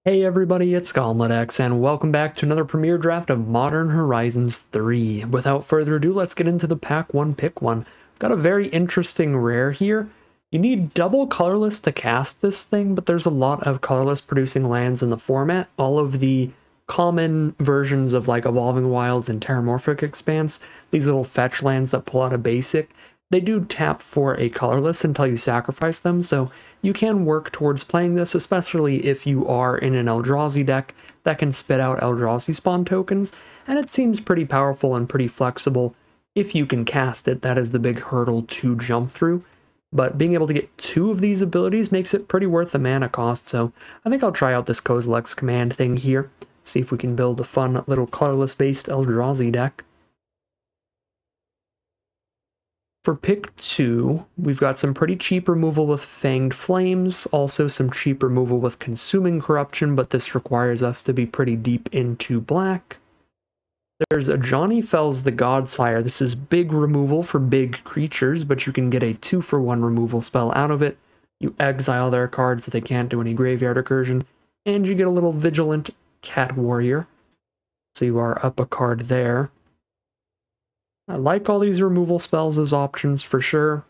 Hey everybody, it's GauntletX, and welcome back to another premiere draft of Modern Horizons 3. Without further ado, let's get into the pack 1 pick 1. Got a very interesting rare here. You need double colorless to cast this thing, but there's a lot of colorless producing lands in the format. All of the common versions of like Evolving Wilds and Terramorphic Expanse, these little fetch lands that pull out a basic, they do tap for a colorless until you sacrifice them, so you can work towards playing this, especially if you are in an Eldrazi deck that can spit out Eldrazi spawn tokens, and it seems pretty powerful and pretty flexible if you can cast it. That is the big hurdle to jump through, but being able to get two of these abilities makes it pretty worth the mana cost, so I think I'll try out this Kozilek's command thing here, see if we can build a fun little colorless-based Eldrazi deck. For pick 2, we've got some pretty cheap removal with Fanged Flames, also some cheap removal with Consuming Corruption, but this requires us to be pretty deep into black. There's Ajani Fells the Godsire. This is big removal for big creatures, but you can get a 2-for-1 removal spell out of it. You exile their cards so they can't do any graveyard recursion, and you get a little Vigilant Cat Warrior. So you are up a card there. I like all these removal spells as options for sure.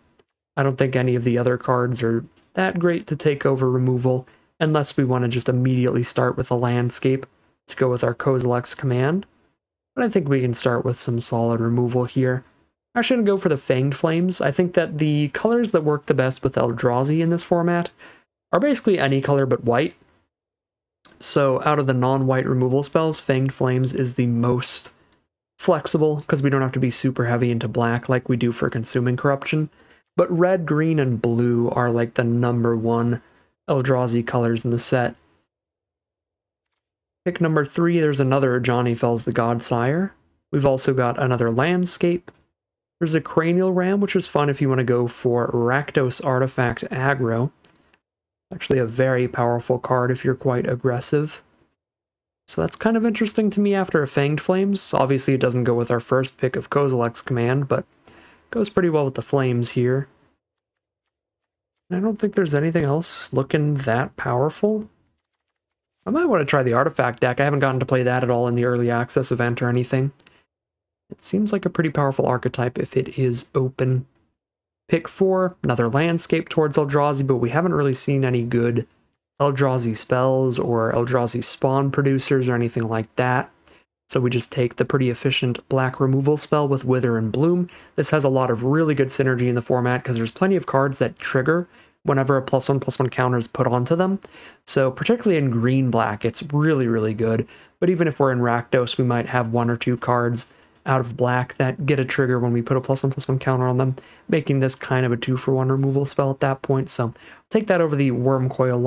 I don't think any of the other cards are that great to take over removal, unless we want to just immediately start with a landscape to go with our Kozilek's command. But I think we can start with some solid removal here. I shouldn't go for the Fanged Flames. I think that the colors that work the best with Eldrazi in this format are basically any color but white. So out of the non-white removal spells, Fanged Flames is the most flexible, because we don't have to be super heavy into black like we do for Consuming Corruption. But red, green, and blue are like the #1 Eldrazi colors in the set. Pick number 3, there's another Ajani Fells the Godsire. We've also got another landscape. There's a Cranial Ram, which is fun if you want to go for Rakdos Artifact aggro. Actually a very powerful card if you're quite aggressive. So that's kind of interesting to me after a Fanged Flames. Obviously it doesn't go with our first pick of Kozilek's command, but goes pretty well with the Flames here. I don't think there's anything else looking that powerful. I might want to try the Artifact deck. I haven't gotten to play that at all in the early access event or anything. It seems like a pretty powerful archetype if it is open. Pick 4, another landscape towards Eldrazi, but we haven't really seen any good Eldrazi spells or Eldrazi spawn producers or anything like that. So we just take the pretty efficient black removal spell with Wither and Bloom. This has a lot of really good synergy in the format because there's plenty of cards that trigger whenever a +1/+1 counter is put onto them. So particularly in green-black, it's really, really good. But even if we're in Rakdos, we might have 1 or 2 cards out of black that get a trigger when we put a +1/+1 counter on them, making this kind of a 2-for-1 removal spell at that point. So take that over the Wormcoil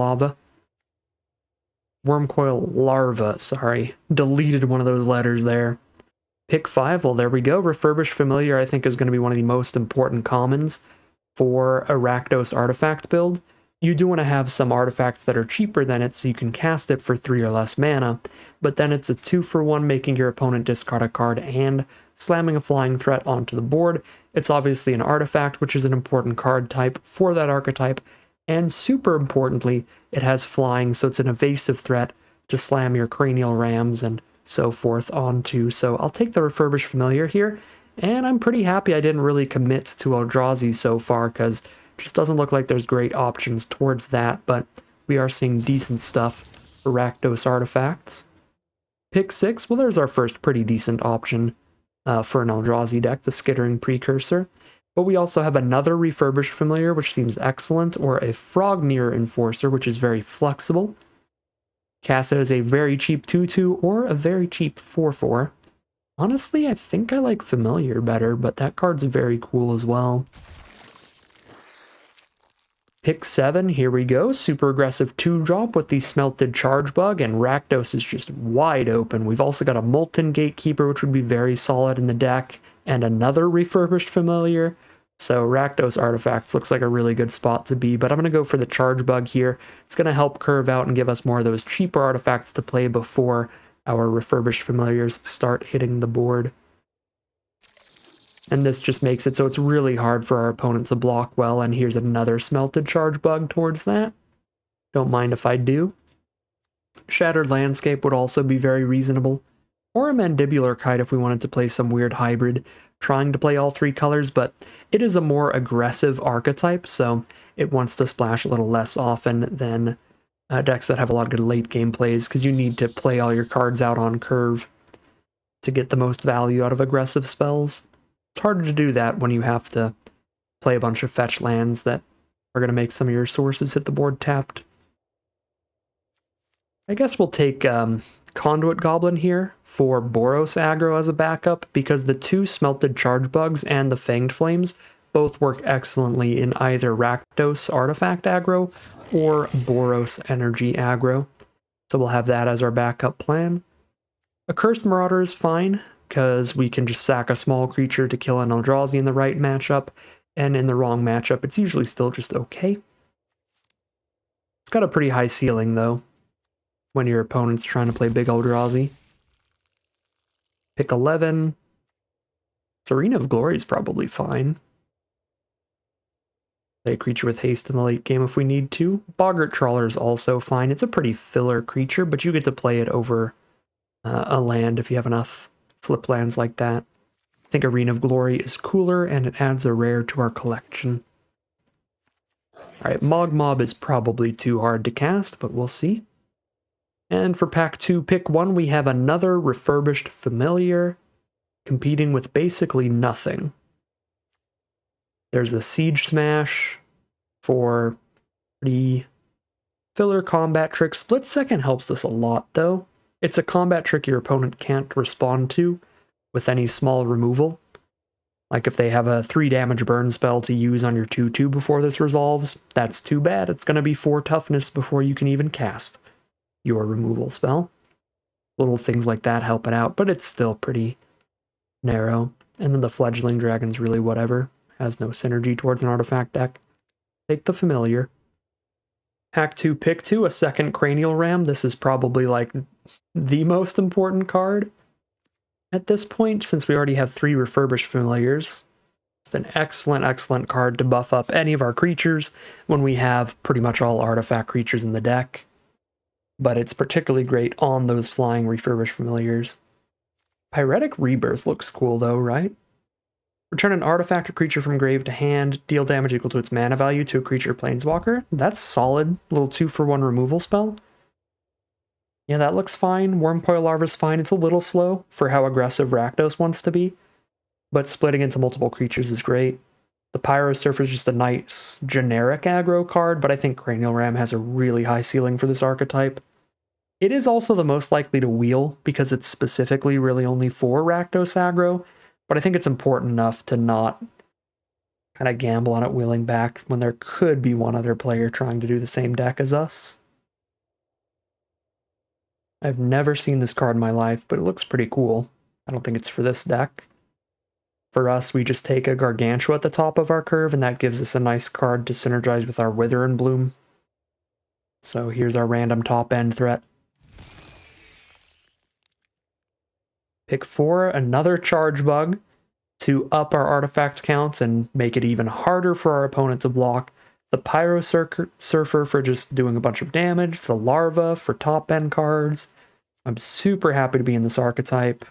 Larva, sorry. Deleted one of those letters there. Pick 5, well there we go. Refurbished Familiar I think is going to be one of the most important commons for a Rakdos artifact build. You do want to have some artifacts that are cheaper than it so you can cast it for 3 or less mana, but then it's a 2-for-1 making your opponent discard a card and slamming a flying threat onto the board. It's obviously an artifact, which is an important card type for that archetype, and super importantly, it has flying, so it's an evasive threat to slam your Cranial Rams and so forth onto. So I'll take the Refurbished Familiar here, and I'm pretty happy I didn't really commit to Eldrazi so far, because it just doesn't look like there's great options towards that, but we are seeing decent stuff for Rakdos artifacts. Pick 6, well there's our first pretty decent option for an Eldrazi deck, the Skittering Precursor. But we also have another Refurbished Familiar, which seems excellent, or a Frognir Enforcer, which is very flexible. Cast it as a very cheap 2/2 or a very cheap 4/4. Honestly, I think I like Familiar better, but that card's very cool as well. Pick 7, here we go. Super aggressive 2-drop with the Smelted Charge Bug, and Rakdos is just wide open. We've also got a Molten Gatekeeper, which would be very solid in the deck, and another Refurbished Familiar. So Rakdos Artifacts looks like a really good spot to be, but I'm going to go for the Charge Bug here. It's going to help curve out and give us more of those cheaper artifacts to play before our Refurbished Familiars start hitting the board. And this just makes it so it's really hard for our opponent to block well, and here's another Smelted Charge Bug towards that. Don't mind if I do. Shattered Landscape would also be very reasonable. Or a Mandibular Kite if we wanted to play some weird hybrid, trying to play all three colors, but it is a more aggressive archetype, so it wants to splash a little less often than decks that have a lot of good late game plays, because you need to play all your cards out on curve to get the most value out of aggressive spells. It's harder to do that when you have to play a bunch of fetch lands that are going to make some of your sources hit the board tapped. I guess we'll take Conduit Goblin here for Boros aggro as a backup, because the two Smelted Charge Bugs and the Fanged Flames both work excellently in either Rakdos Artifact aggro or Boros Energy aggro. So we'll have that as our backup plan. Accursed Marauder is fine, because we can just sack a small creature to kill an Eldrazi in the right matchup, and in the wrong matchup it's usually still just okay. It's got a pretty high ceiling though, when your opponent's trying to play big Eldrazi. Pick 11. Serena of Glory is probably fine. Play a creature with haste in the late game if we need to. Boggart Trawler is also fine. It's a pretty filler creature, but you get to play it over a land if you have enough flip lands like that. I think Arena of Glory is cooler, and it adds a rare to our collection. Alright, Mogmob is probably too hard to cast, but we'll see. And for pack 2, pick 1, we have another Refurbished Familiar, competing with basically nothing. There's a Siege Smash for pretty filler combat trick. Split Second helps us a lot, though. It's a combat trick your opponent can't respond to with any small removal. Like if they have a 3 damage burn spell to use on your 2/2 before this resolves, that's too bad. It's going to be 4 toughness before you can even cast your removal spell. Little things like that help it out, but it's still pretty narrow. And then the Fledgling Dragon's really whatever. Has no synergy towards an artifact deck. Take the Familiar. Pack 2, pick 2, a second Cranial Ram. This is probably like the most important card at this point, since we already have 3 Refurbished Familiars. It's an excellent, excellent card to buff up any of our creatures when we have pretty much all artifact creatures in the deck. But it's particularly great on those flying Refurbished Familiars. Pyretic Rebirth looks cool though, right? Return an artifact or creature from grave to hand, deal damage equal to its mana value to a creature planeswalker. That's solid. Little 2-for-1 removal spell. Yeah, that looks fine. Wormcoil Larva's fine. It's a little slow for how aggressive Rakdos wants to be, but splitting into multiple creatures is great. The Pyro Surfer is just a nice generic aggro card, but I think Cranial Ram has a really high ceiling for this archetype. It is also the most likely to wheel, because it's specifically really only for Rakdos aggro, but I think it's important enough to not kind of gamble on it wheeling back when there could be one other player trying to do the same deck as us. I've never seen this card in my life, but it looks pretty cool. I don't think it's for this deck. For us, we just take a Gargantua at the top of our curve, and that gives us a nice card to synergize with our Wither and Bloom. So here's our random top-end threat. Pick 4, another Charge Bug to up our artifact counts and make it even harder for our opponent to block. The Pyro Surfer for just doing a bunch of damage. The Larva for top-end cards. I'm super happy to be in this archetype.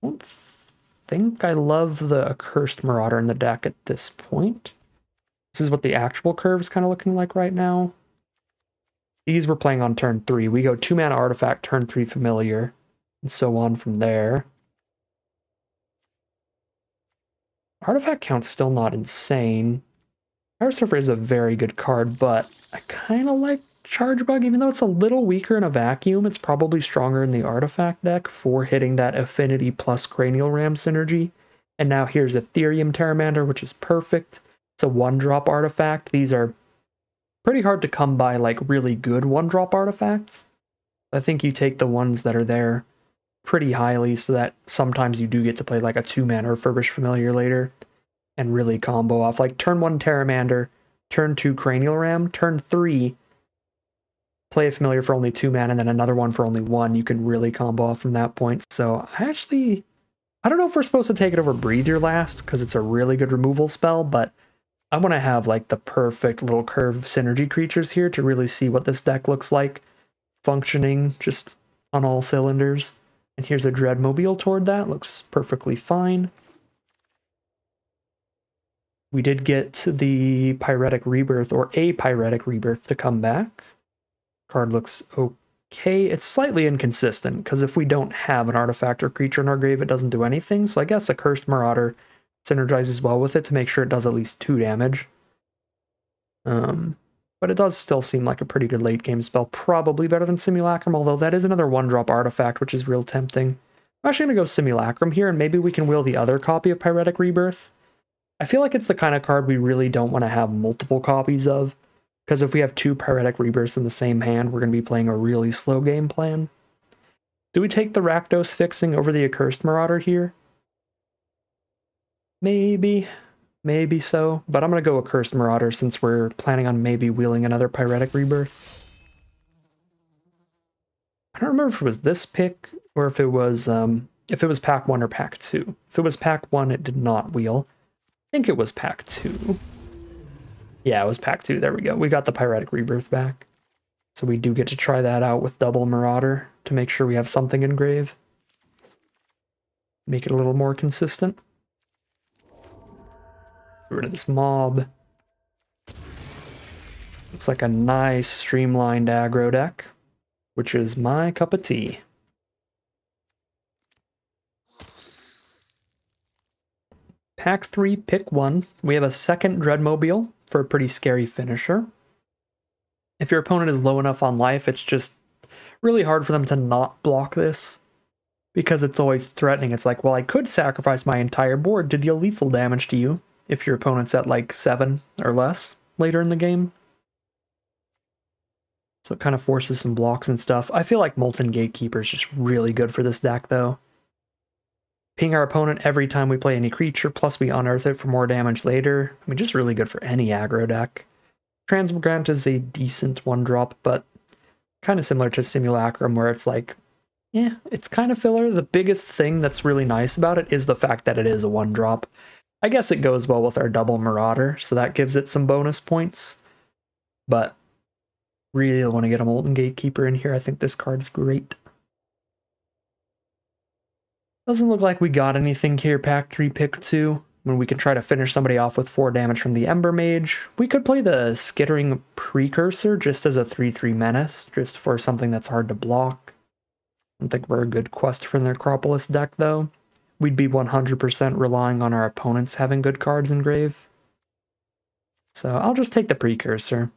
I don't think I love the Accursed Marauder in the deck at this point. This is what the actual curve is kind of looking like right now. These we're playing on turn 3. We go 2-mana artifact, turn 3 familiar, and so on from there. Artifact count's still not insane. Pyro Surfer is a very good card, but I kind of like Charge Bug, even though it's a little weaker in a vacuum. It's probably stronger in the artifact deck for hitting that Affinity plus Cranial Ram synergy. And now here's Ethereum Terramander, which is perfect. It's a 1-drop artifact. These are pretty hard to come by, like really good 1-drop artifacts. I think you take the ones that are there pretty highly so that sometimes you do get to play like a 2-mana Refurbished Familiar later and really combo off. Like turn 1 Terramander, turn 2 Cranial Ram, turn 3 play a Familiar for only 2 mana and then another one for only 1. You can really combo off from that point. So I don't know if we're supposed to take it over Breathe Your Last because it's a really good removal spell, but I want to have like the perfect little curve of synergy creatures here to really see what this deck looks like functioning just on all cylinders. And here's a Dreadmobile toward that. Looks perfectly fine. We did get the Pyretic Rebirth, or a Pyretic Rebirth, to come back. Card looks okay. It's slightly inconsistent, because if we don't have an artifact or creature in our grave, it doesn't do anything. So I guess a Cursed Marauder synergizes well with it to make sure it does at least 2 damage. But it does still seem like a pretty good late game spell. Probably better than Simulacrum, although that is another 1-drop artifact, which is real tempting. I'm actually going to go Simulacrum here, and maybe we can wheel the other copy of Pyretic Rebirth. I feel like it's the kind of card we really don't want to have multiple copies of, because if we have 2 Pyretic Rebirths in the same hand, we're going to be playing a really slow game plan. Do we take the Rakdos fixing over the Accursed Marauder here? Maybe so, but I'm going to go Accursed Marauder since we're planning on maybe wheeling another Pyretic Rebirth. I don't remember if it was this pick or if it was pack 1 or pack 2. If it was pack 1, it did not wheel. I think it was pack 2. Yeah, it was pack 2. There we go. We got the Pyretic Rebirth back. So we do get to try that out with double Marauder to make sure we have something in grave. Make it a little more consistent. Get rid of this mob. Looks like a nice streamlined aggro deck, which is my cup of tea. Pack 3, pick 1. We have a second Dreadmobile for a pretty scary finisher. If your opponent is low enough on life, it's just really hard for them to not block this, because it's always threatening. It's like, well, I could sacrifice my entire board to deal lethal damage to you if your opponent's at like 7 or less later in the game. So it kind of forces some blocks and stuff. I feel like Molten Gatekeeper is just really good for this deck, though. Ping our opponent every time we play any creature, plus we unearth it for more damage later. I mean, just really good for any aggro deck. Transmogrant is a decent 1-drop, but kind of similar to Simulacrum, where it's like, yeah, it's kind of filler. The biggest thing that's really nice about it is the fact that it is a 1-drop. I guess it goes well with our double Marauder, so that gives it some bonus points. But really want to get a Molten Gatekeeper in here. I think this card's great. Doesn't look like we got anything here, pack 3, pick 2. When we can try to finish somebody off with 4 damage from the Ember Mage. We could play the Skittering Precursor just as a 3/3 menace, just for something that's hard to block. I don't think we're a good quest for the Necropolis deck, though. We'd be 100% relying on our opponents having good cards in grave. So I'll just take the Precursor.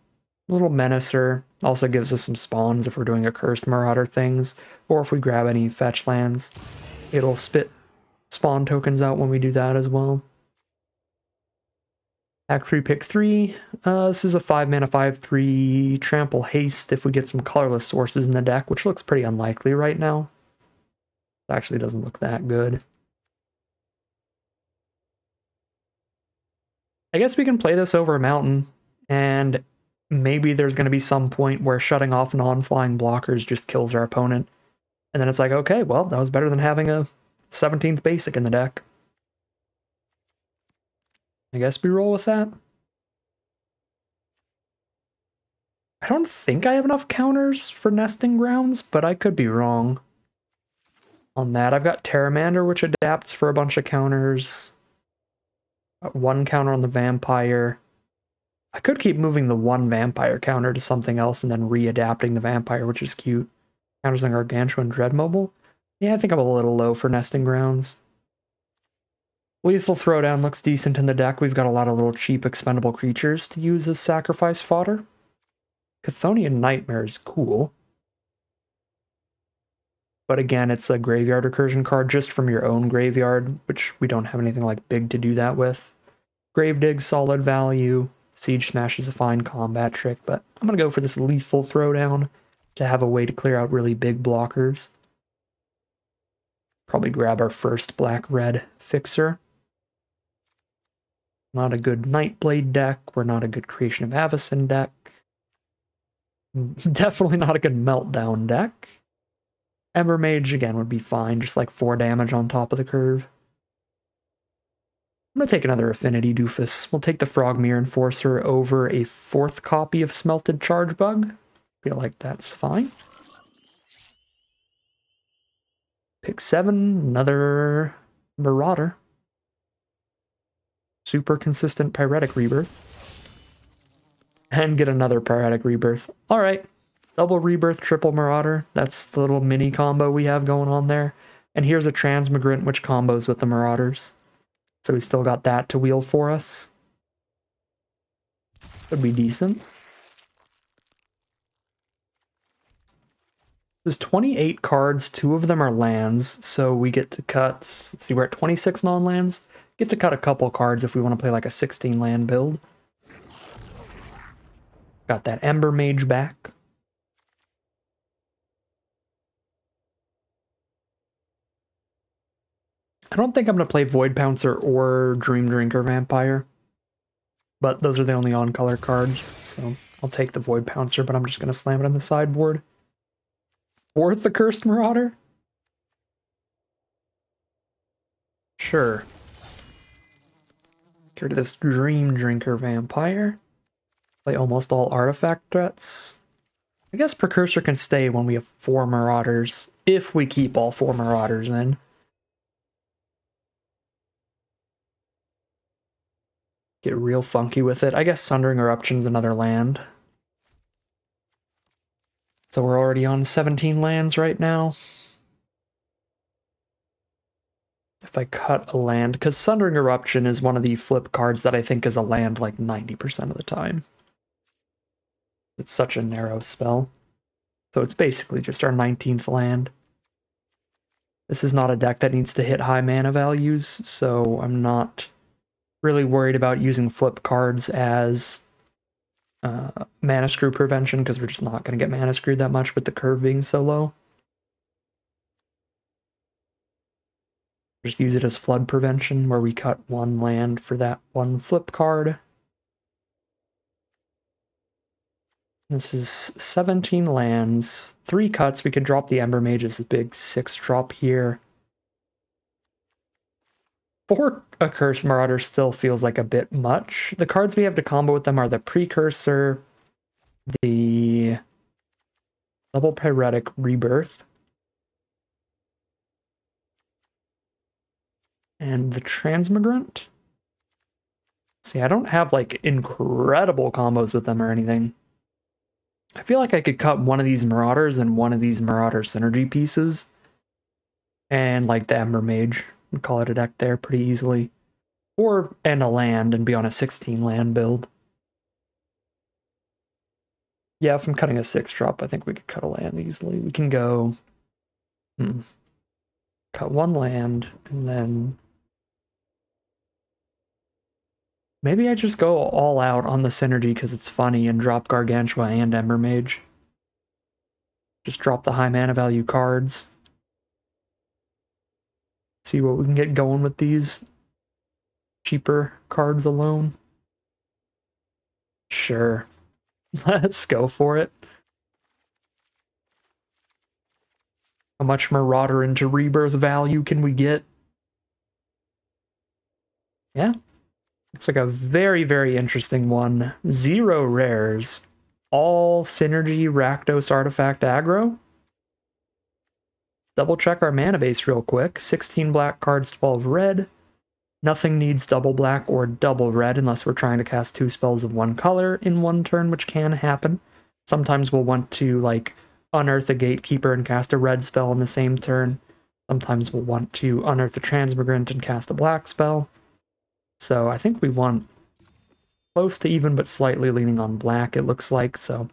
A little Menacer. Also gives us some spawns if we're doing Accursed Marauder things, or if we grab any fetch lands. It'll spit spawn tokens out when we do that as well. Pack 3, pick 3. This is a 5-mana 5/3 trample haste if we get some colorless sources in the deck, which looks pretty unlikely right now. It actually doesn't look that good. I guess we can play this over a mountain, and maybe there's going to be some point where shutting off non-flying blockers just kills our opponent. And then it's like, okay, well, that was better than having a 17th basic in the deck. I guess we roll with that. I don't think I have enough counters for Nesting Grounds, but I could be wrong on that. I've got Terramander, which adapts for a bunch of counters. Got 1 counter on the Vampire. I could keep moving the 1 Vampire counter to something else and then readapting the Vampire, which is cute. Counters on Gargantua and Dreadmobile. Yeah, I think I'm a little low for Nesting Grounds. Lethal Throwdown looks decent in the deck. We've got a lot of little cheap expendable creatures to use as sacrifice fodder. Chthonian Nightmare is cool. But again, it's a graveyard recursion card just from your own graveyard, which we don't have anything like big to do that with. Gravedigg, solid value. Siege Smash is a fine combat trick, but I'm going to go for this Lethal Throwdown to have a way to clear out really big blockers. Probably grab our first black-red fixer. Not a good Nightblade deck. We're not a good Creation of Avacyn deck. Definitely not a good Meltdown deck. Ember Mage, again, would be fine. Just like 4 damage on top of the curve. I'm going to take another Affinity Doofus. We'll take the Frogmere Enforcer over a 4th copy of Smelted Charge Bug. Feel like that's fine. Pick 7, another Marauder. Super consistent Pyretic Rebirth. And get another Pyretic Rebirth. Alright, double Rebirth, triple Marauder. That's the little mini combo we have going on there. And here's a Transmigrant, which combos with the Marauders. So we still got that to wheel for us. Would be decent. There's 28 cards, 2 of them are lands, so we get to cut, let's see, we're at 26 non-lands. Get to cut a couple cards if we want to play like a 16 land build. Got that Ember Mage back. I don't think I'm going to play Void Pouncer or Dream Drinker Vampire, but those are the only on-color cards, so I'll take the Void Pouncer, but I'm just going to slam it on the sideboard. Fourth Accursed Marauder? Sure. Get rid of this Dream Drinker Vampire. Play almost all artifact threats. I guess Precursor can stay when we have 4 Marauders, if we keep all 4 Marauders in. Get real funky with it. I guess Sundering Eruption's another land. So we're already on 17 lands right now. If I cut a land, because Sundering Eruption is one of the flip cards that I think is a land like 90% of the time. It's such a narrow spell. So it's basically just our 19th land. This is not a deck that needs to hit high mana values, so I'm not really worried about using flip cards as mana screw prevention, because we're just not going to get mana screwed that much with the curve being so low. Just use it as flood prevention, where we cut 1 land for that 1 flip card. This is 17 lands, 3 cuts. We could drop the Ember Mage as a big 6 drop here. 4 Accursed Marauder still feels like a bit much. The cards we have to combo with them are the Precursor, the double Pyretic Rebirth, and the Transmigrant. See, I don't have like incredible combos with them or anything. I feel like I could cut one of these Marauders and one of these Marauder synergy pieces, and like the Ember Mage. We'd call it a deck there pretty easily. Or end a land and be on a 16 land build. Yeah, if I'm cutting a 6 drop, I think we could cut a land easily. We can go cut 1 land, and then maybe I just go all out on the synergy because it's funny and drop Gargantua and Ember Mage. Just drop the high mana value cards. See what we can get going with these cheaper cards alone. Sure. Let's go for it. How much Marauder into Rebirth value can we get? Yeah. It's like a very, very interesting one. 0 rares. All synergy Rakdos artifact aggro. Double check our mana base real quick. 16 black cards, 12 red. Nothing needs double black or double red unless we're trying to cast 2 spells of 1 color in 1 turn, which can happen. Sometimes we'll want to like unearth a Gatekeeper and cast a red spell in the same turn. Sometimes we'll want to unearth a Transmigrant and cast a black spell. So I think we want close to even but slightly leaning on black, it looks like. So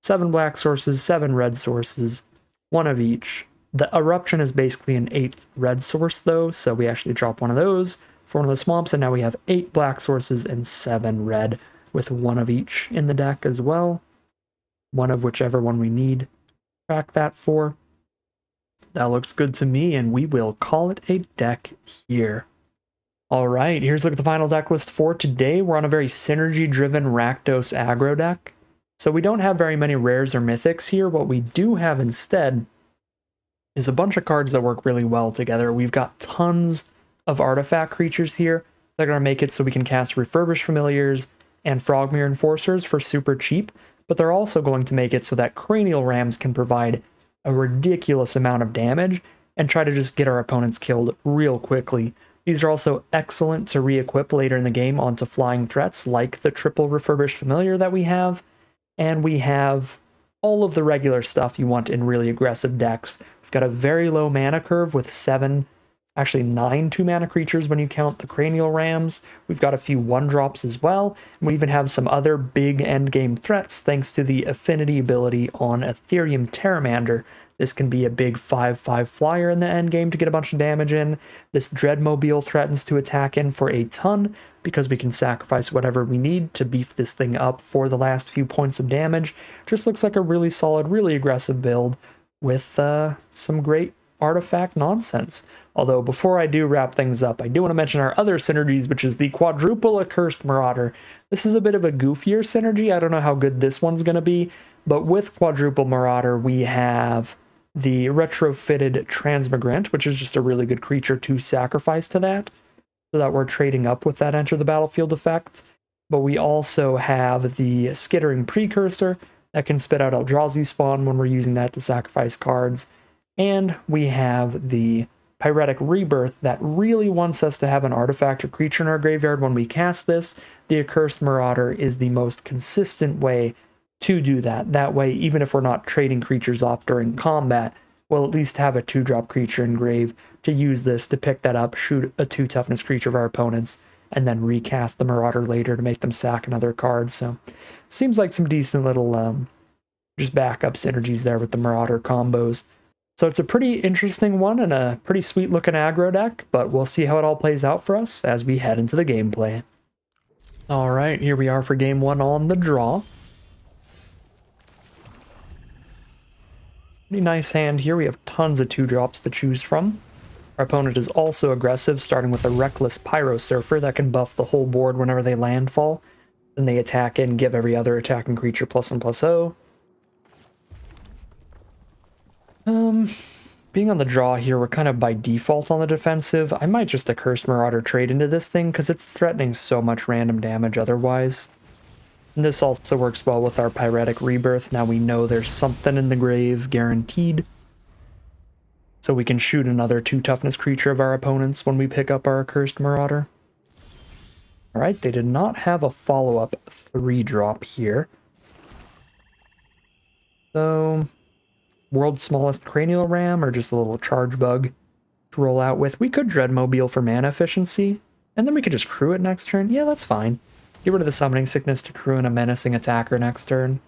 7 black sources, 7 red sources, 1 of each. The Eruption is basically an 8th red source though, so we actually drop 1 of those for 1 of the swamps, and now we have 8 black sources and 7 red, with 1 of each in the deck as well. 1 of whichever one we need. Track that for. That looks good to me, and we will call it a deck here. Alright, here's a look at the final deck list for today. We're on a very synergy-driven Rakdos aggro deck. So we don't have very many rares or mythics here. What we do have instead is a bunch of cards that work really well together. We've got tons of artifact creatures here. They're going to make it so we can cast Refurbished Familiars and Frogmere Enforcers for super cheap, but they're also going to make it so that Cranial Rams can provide a ridiculous amount of damage and try to just get our opponents killed real quickly. These are also excellent to re-equip later in the game onto flying threats like the triple Refurbished Familiar that we have, and we have all of the regular stuff you want in really aggressive decks. We've got a very low mana curve with 9 2-mana creatures when you count the Cranial Rams. We've got a few 1-drops as well, and we even have some other big endgame threats thanks to the affinity ability on Ethereum Terramander. This can be a big 5/5 flyer in the endgame to get a bunch of damage in. This Dreadmobile threatens to attack in for a ton, because we can sacrifice whatever we need to beef this thing up for the last few points of damage. Just looks like a really solid, really aggressive build with some great artifact nonsense. Although before I do wrap things up, I do want to mention our other synergies, which is the quadruple Accursed Marauder. This is a bit of a goofier synergy. I don't know how good this one's going to be, but with quadruple Marauder, we have the retrofitted Transmigrant, which is just a really good creature to sacrifice to that, so that we're trading up with that Enter the Battlefield effect. But we also have the Skittering Precursor that can spit out Eldrazi Spawn when we're using that to sacrifice cards. And we have the Pyretic Rebirth that really wants us to have an artifact or creature in our graveyard when we cast this. The Accursed Marauder is the most consistent way to do that. That way, even if we're not trading creatures off during combat, we'll at least have a 2-drop creature in grave to use this to pick that up, shoot a 2 toughness creature of our opponents, and then recast the Marauder later to make them sack another card. So, seems like some decent little just backup synergies there with the Marauder combos. So it's a pretty interesting one and a pretty sweet looking aggro deck, but we'll see how it all plays out for us as we head into the gameplay. Alright, here we are for game 1 on the draw. Pretty nice hand here. We have tons of 2-drops to choose from. Our opponent is also aggressive, starting with a Reckless Pyro Surfer that can buff the whole board whenever they landfall. Then they attack and give every other attacking creature +1/+0. Being on the draw here, we're kind of by default on the defensive. I might just Accursed Marauder trade into this thing because it's threatening so much random damage otherwise. And this also works well with our Pyretic Rebirth. Now we know there's something in the grave, guaranteed. So we can shoot another 2 toughness creature of our opponents when we pick up our Accursed Marauder. Alright, they did not have a follow-up 3-drop here. So, World's Smallest Cranial Ram, or just a little Charge Bug to roll out with. We could Dreadmobile for mana efficiency, and then we could just crew it next turn. Yeah, that's fine. Get rid of the Summoning Sickness to crew in a Menacing Attacker next turn.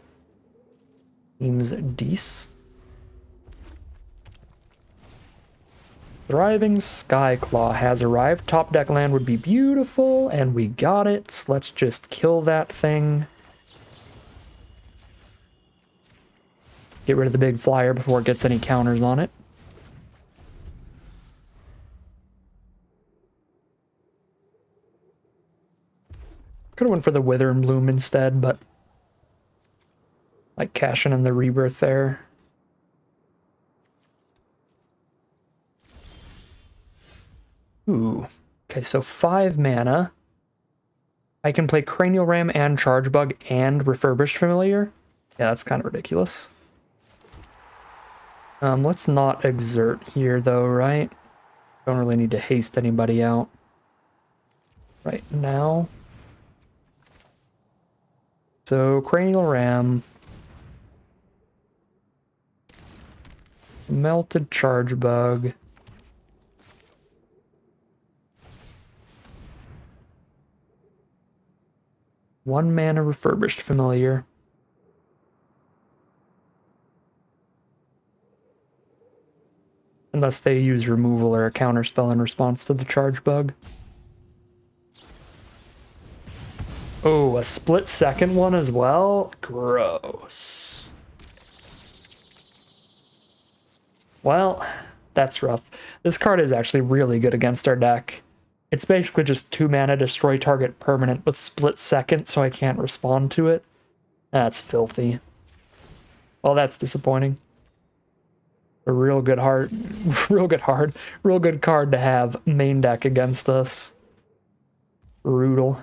Seems decent. Thriving Skyclaw has arrived. Top deck land would be beautiful, and we got it. Let's just kill that thing. Get rid of the big flyer before it gets any counters on it. Could have went for the Wither and Bloom instead, but like cashing in the Rebirth there. Ooh. Okay, so 5 mana. I can play Cranial Ram and Charge Bug and Refurbished Familiar. Yeah, that's kind of ridiculous. Let's not exert here though, right? Don't really need to haste anybody out right now. So, Cranial Ram. Melted Charge Bug. One mana Refurbished Familiar. Unless they use removal or a counterspell in response to the Charge Bug. Oh, a split second one as well? Gross. Well, that's rough. This card is actually really good against our deck. It's basically just 2 mana destroy target permanent with split second, so I can't respond to it. That's filthy. Well, that's disappointing. A real good card to have main deck against us. Brutal.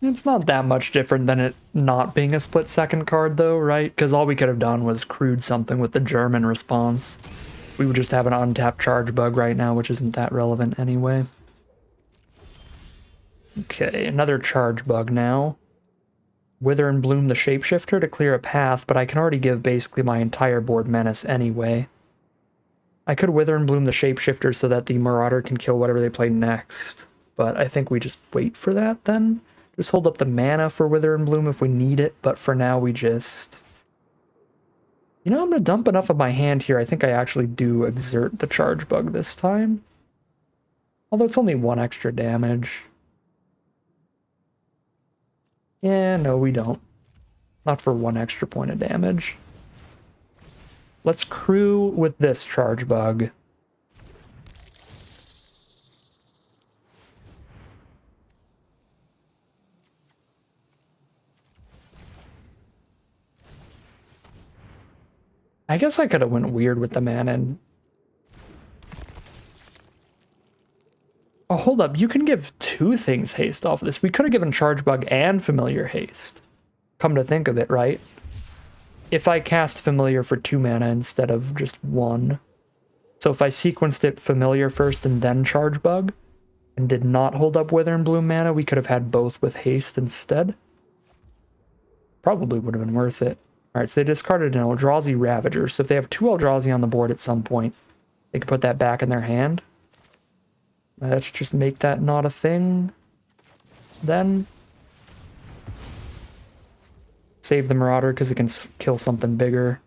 It's not that much different than it not being a split-second card, though, right? Because all we could have done was crewed something with the German response. We would just have an untapped charge bug right now, which isn't that relevant anyway. Okay, another charge bug now. Wither and Bloom the Shapeshifter to clear a path, but I can already give basically my entire board menace anyway. I could Wither and Bloom the Shapeshifter so that the Marauder can kill whatever they play next, but I think we just wait for that then. Just hold up the mana for Wither and Bloom if we need it, but for now we just... You know, I'm going to dump enough of my hand here. I think I actually do exert the charge bug this time. Although it's only 1 extra damage. Yeah, no, we don't. Not for 1 extra point of damage. Let's crew with this charge bug. I guess I could have went weird with the mana and... Oh, hold up. You can give 2 things haste off of this. We could have given Charge Bug and Familiar haste. Come to think of it, right? If I cast Familiar for 2 mana instead of just 1. So if I sequenced it Familiar first and then Charge Bug, and did not hold up Wither and Bloom mana, we could have had both with haste instead. Probably would have been worth it. Alright, so they discarded an Eldrazi Ravager, so if they have 2 Eldrazi on the board at some point, they can put that back in their hand. Let's just make that not a thing. Then save the Marauder because it can kill something bigger.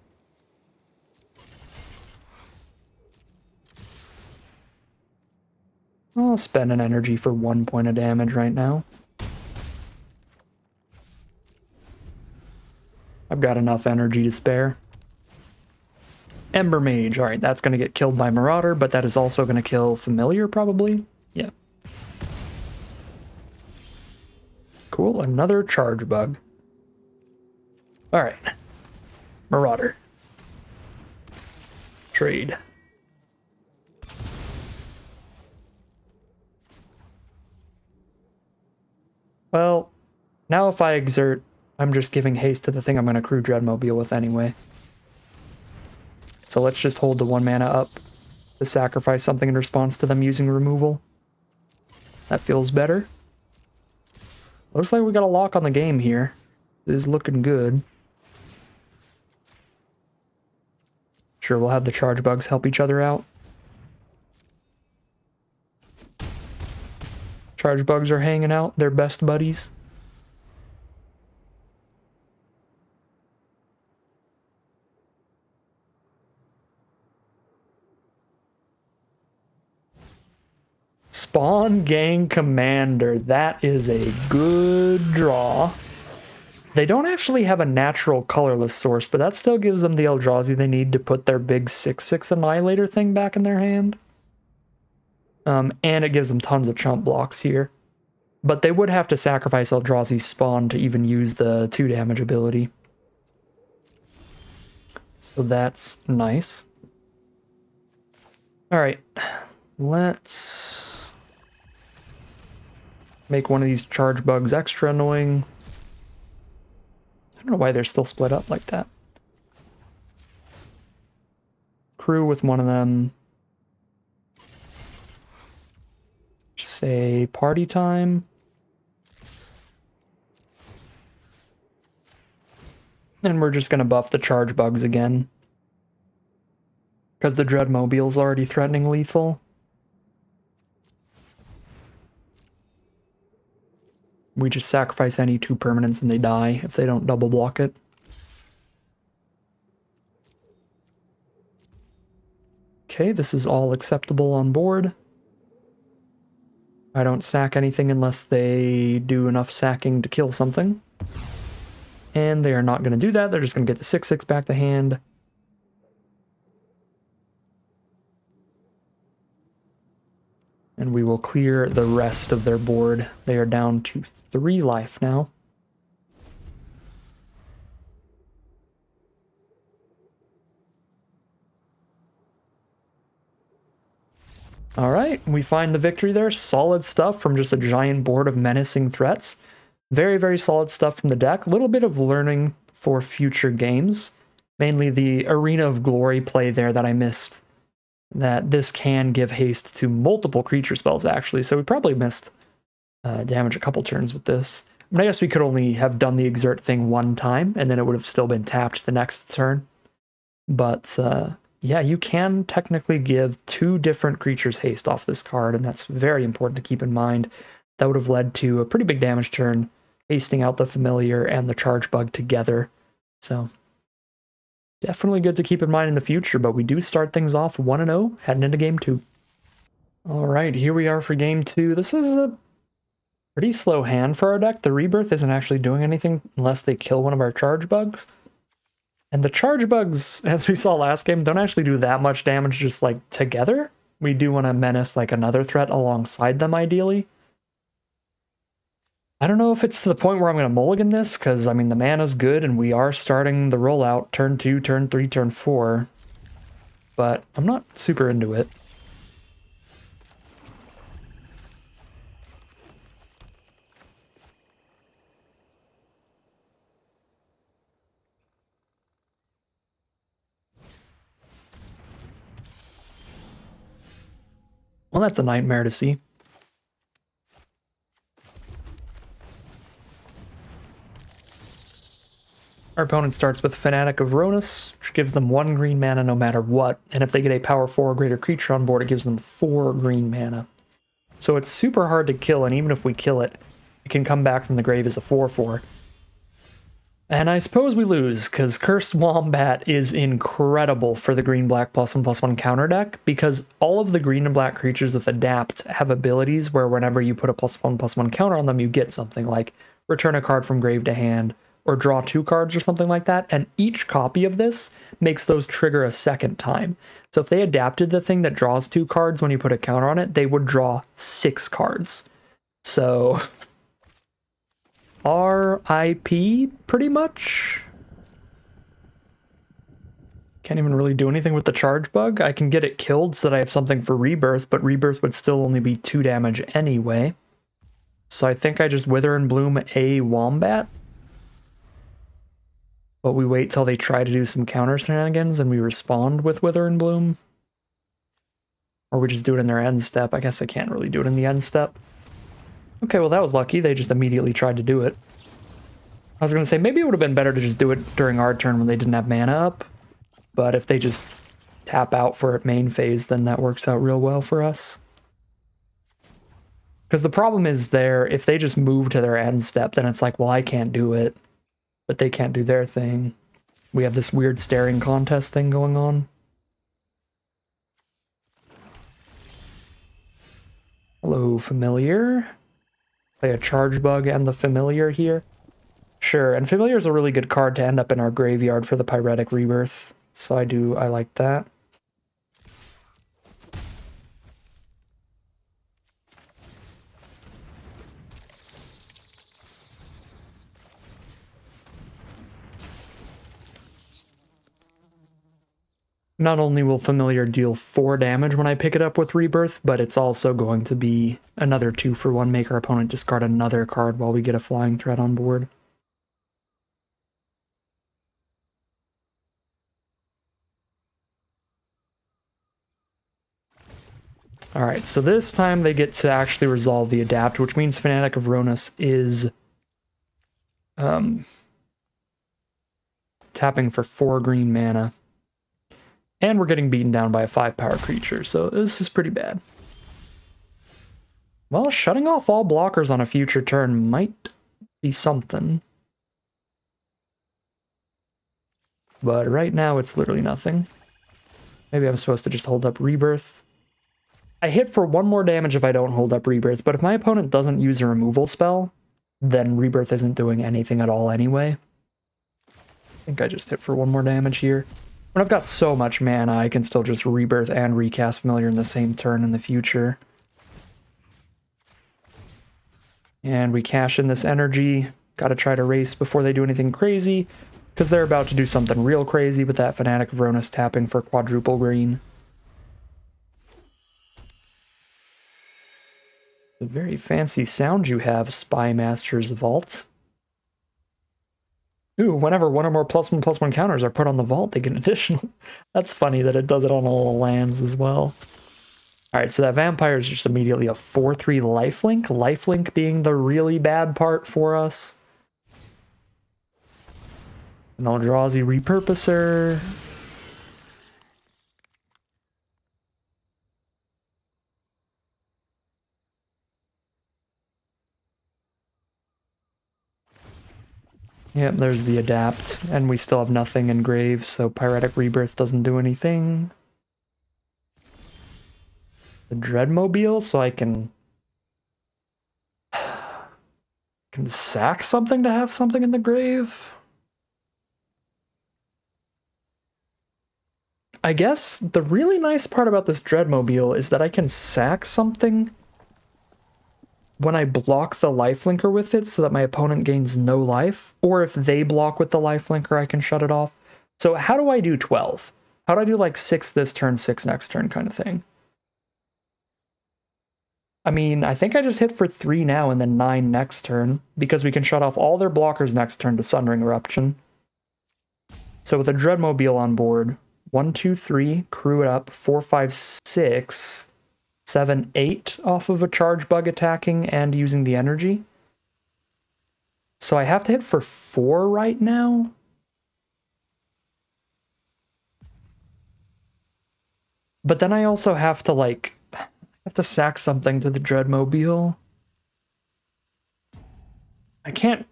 I'll spend an energy for 1 point of damage right now. I've got enough energy to spare. Ember Mage. Alright, that's going to get killed by Marauder, but that is also going to kill Familiar, probably. Yeah. Cool, another charge bug. Alright. Marauder. Trade. Well, now if I exert, I'm just giving haste to the thing I'm going to crew Dreadmobile with anyway. So let's just hold the 1 mana up to sacrifice something in response to them using removal. That feels better. Looks like we got a lock on the game here. This is looking good. Sure, we'll have the charge bugs help each other out. Charge bugs are hanging out, they're best buddies. Spawn Gang Commander, that is a good draw. They don't actually have a natural colorless source, but that still gives them the Eldrazi they need to put their big 6/6 Annihilator thing back in their hand. And it gives them tons of chump blocks here. But they would have to sacrifice Eldrazi's Spawn to even use the 2 damage ability. So that's nice. Alright, let's make one of these charge bugs extra annoying. I don't know why they're still split up like that. Crew with one of them. Say party time. And we're just going to buff the charge bugs again. Because the Dreadmobile's already threatening lethal. We just sacrifice any 2 permanents and they die if they don't double block it. Okay, this is all acceptable on board. I don't sack anything unless they do enough sacking to kill something. And they are not going to do that. They're just going to get the 6/6 back to hand. And we will clear the rest of their board. They are down to 3 life now. Alright, we find the victory there. Solid stuff from just a giant board of menacing threats. Very, very solid stuff from the deck. A little bit of learning for future games. Mainly the Arena of Glory play there that I missed. That this can give haste to multiple creature spells, actually. So we probably missed damage a couple turns with this. I mean, I guess we could only have done the exert thing one time, and then it would have still been tapped the next turn. But yeah, you can technically give 2 different creatures haste off this card, and that's very important to keep in mind. That would have led to a pretty big damage turn, hasting out the familiar and the charge bug together. So definitely good to keep in mind in the future, but we do start things off 1-0, heading into game 2. Alright, here we are for game 2. This is a pretty slow hand for our deck. The Rebirth isn't actually doing anything unless they kill one of our charge bugs. And the charge bugs, as we saw last game, don't actually do that much damage just like together. We do want to menace like another threat alongside them ideally. I don't know if it's to the point where I'm going to mulligan this, because I mean the mana's good and we are starting the rollout turn 2, turn 3, turn 4. But I'm not super into it. Well, that's a nightmare to see. Our opponent starts with Fanatic of Ronus, which gives them 1 green mana no matter what, and if they get a power 4 or greater creature on board, it gives them 4 green mana. So it's super hard to kill, and even if we kill it, it can come back from the grave as a 4/4. And I suppose we lose, because Cursed Wombat is incredible for the green-black +1/+1 counter deck, because all of the green and black creatures with Adapt have abilities where whenever you put a +1/+1 counter on them, you get something like return a card from grave to hand, or draw 2 cards or something like that, and each copy of this makes those trigger a second time. So if they adapted the thing that draws 2 cards when you put a counter on it, they would draw 6 cards. So RIP, pretty much. Can't even really do anything with the charge bug. I can get it killed so that I have something for Rebirth, but Rebirth would still only be 2 damage anyway. So I think I just Wither and Bloom a Wombat. But we wait till they try to do some counter shenanigans and we respond with Wither and Bloom. Or we just do it in their end step. I guess I can't really do it in the end step. Okay, well that was lucky. They just immediately tried to do it. I was going to say, maybe it would have been better to just do it during our turn when they didn't have mana up. But if they just tap out for it main phase, then that works out real well for us. Because the problem is there, if they just move to their end step, then it's like, well, I can't do it. But they can't do their thing. We have this weird staring contest thing going on. Hello, Familiar. Play a Charge Bug and the Familiar here. Sure, and Familiar is a really good card to end up in our graveyard for the Pyretic Rebirth. So I like that. Not only will Familiar deal 4 damage when I pick it up with Rebirth, but it's also going to be another 2-for-1, make our opponent discard another card while we get a flying threat on board. Alright, so this time they get to actually resolve the Adapt, which means Fanatic of Ronus is tapping for 4 green mana. And we're getting beaten down by a 5-power creature, so this is pretty bad. Well, shutting off all blockers on a future turn might be something. But right now it's literally nothing. Maybe I'm supposed to just hold up Rebirth. I hit for 1 more damage if I don't hold up Rebirth, but if my opponent doesn't use a removal spell, then Rebirth isn't doing anything at all anyway. I think I just hit for 1 more damage here. When I've got so much mana, I can still just Rebirth and recast Familiar in the same turn in the future. And we cash in this energy. Gotta try to race before they do anything crazy, because they're about to do something real crazy with that Fanatic of Ronus tapping for quadruple green. A very fancy sound you have, Spy Master's Vault. Ooh, whenever one or more +1/+1 counters are put on the vault, they get an additional. That's funny that it does it on all the lands as well. Alright, so that vampire is just immediately a 4/3 lifelink. Lifelink being the really bad part for us. An Eldrazi Repurposer. Yep, there's the adapt, and we still have nothing in grave, so Pyretic Rebirth doesn't do anything. The Dreadmobile, so I can sack something to have something in the grave. I guess the really nice part about this Dreadmobile is that I can sack something when I block the lifelinker with it so that my opponent gains no life, or if they block with the lifelinker, I can shut it off. So how do I do 12? How do I do like 6 this turn, 6 next turn kind of thing? I mean, I think I just hit for 3 now and then 9 next turn, because we can shut off all their blockers next turn to Sundering Eruption. So with a Dreadmobile on board, 1, 2, 3, crew it up, 4, 5, 6... 7, 8 off of a charge bug attacking and using the energy. So I have to hit for 4 right now. But then I also have to, like, sack something to the Dreadmobile. I can't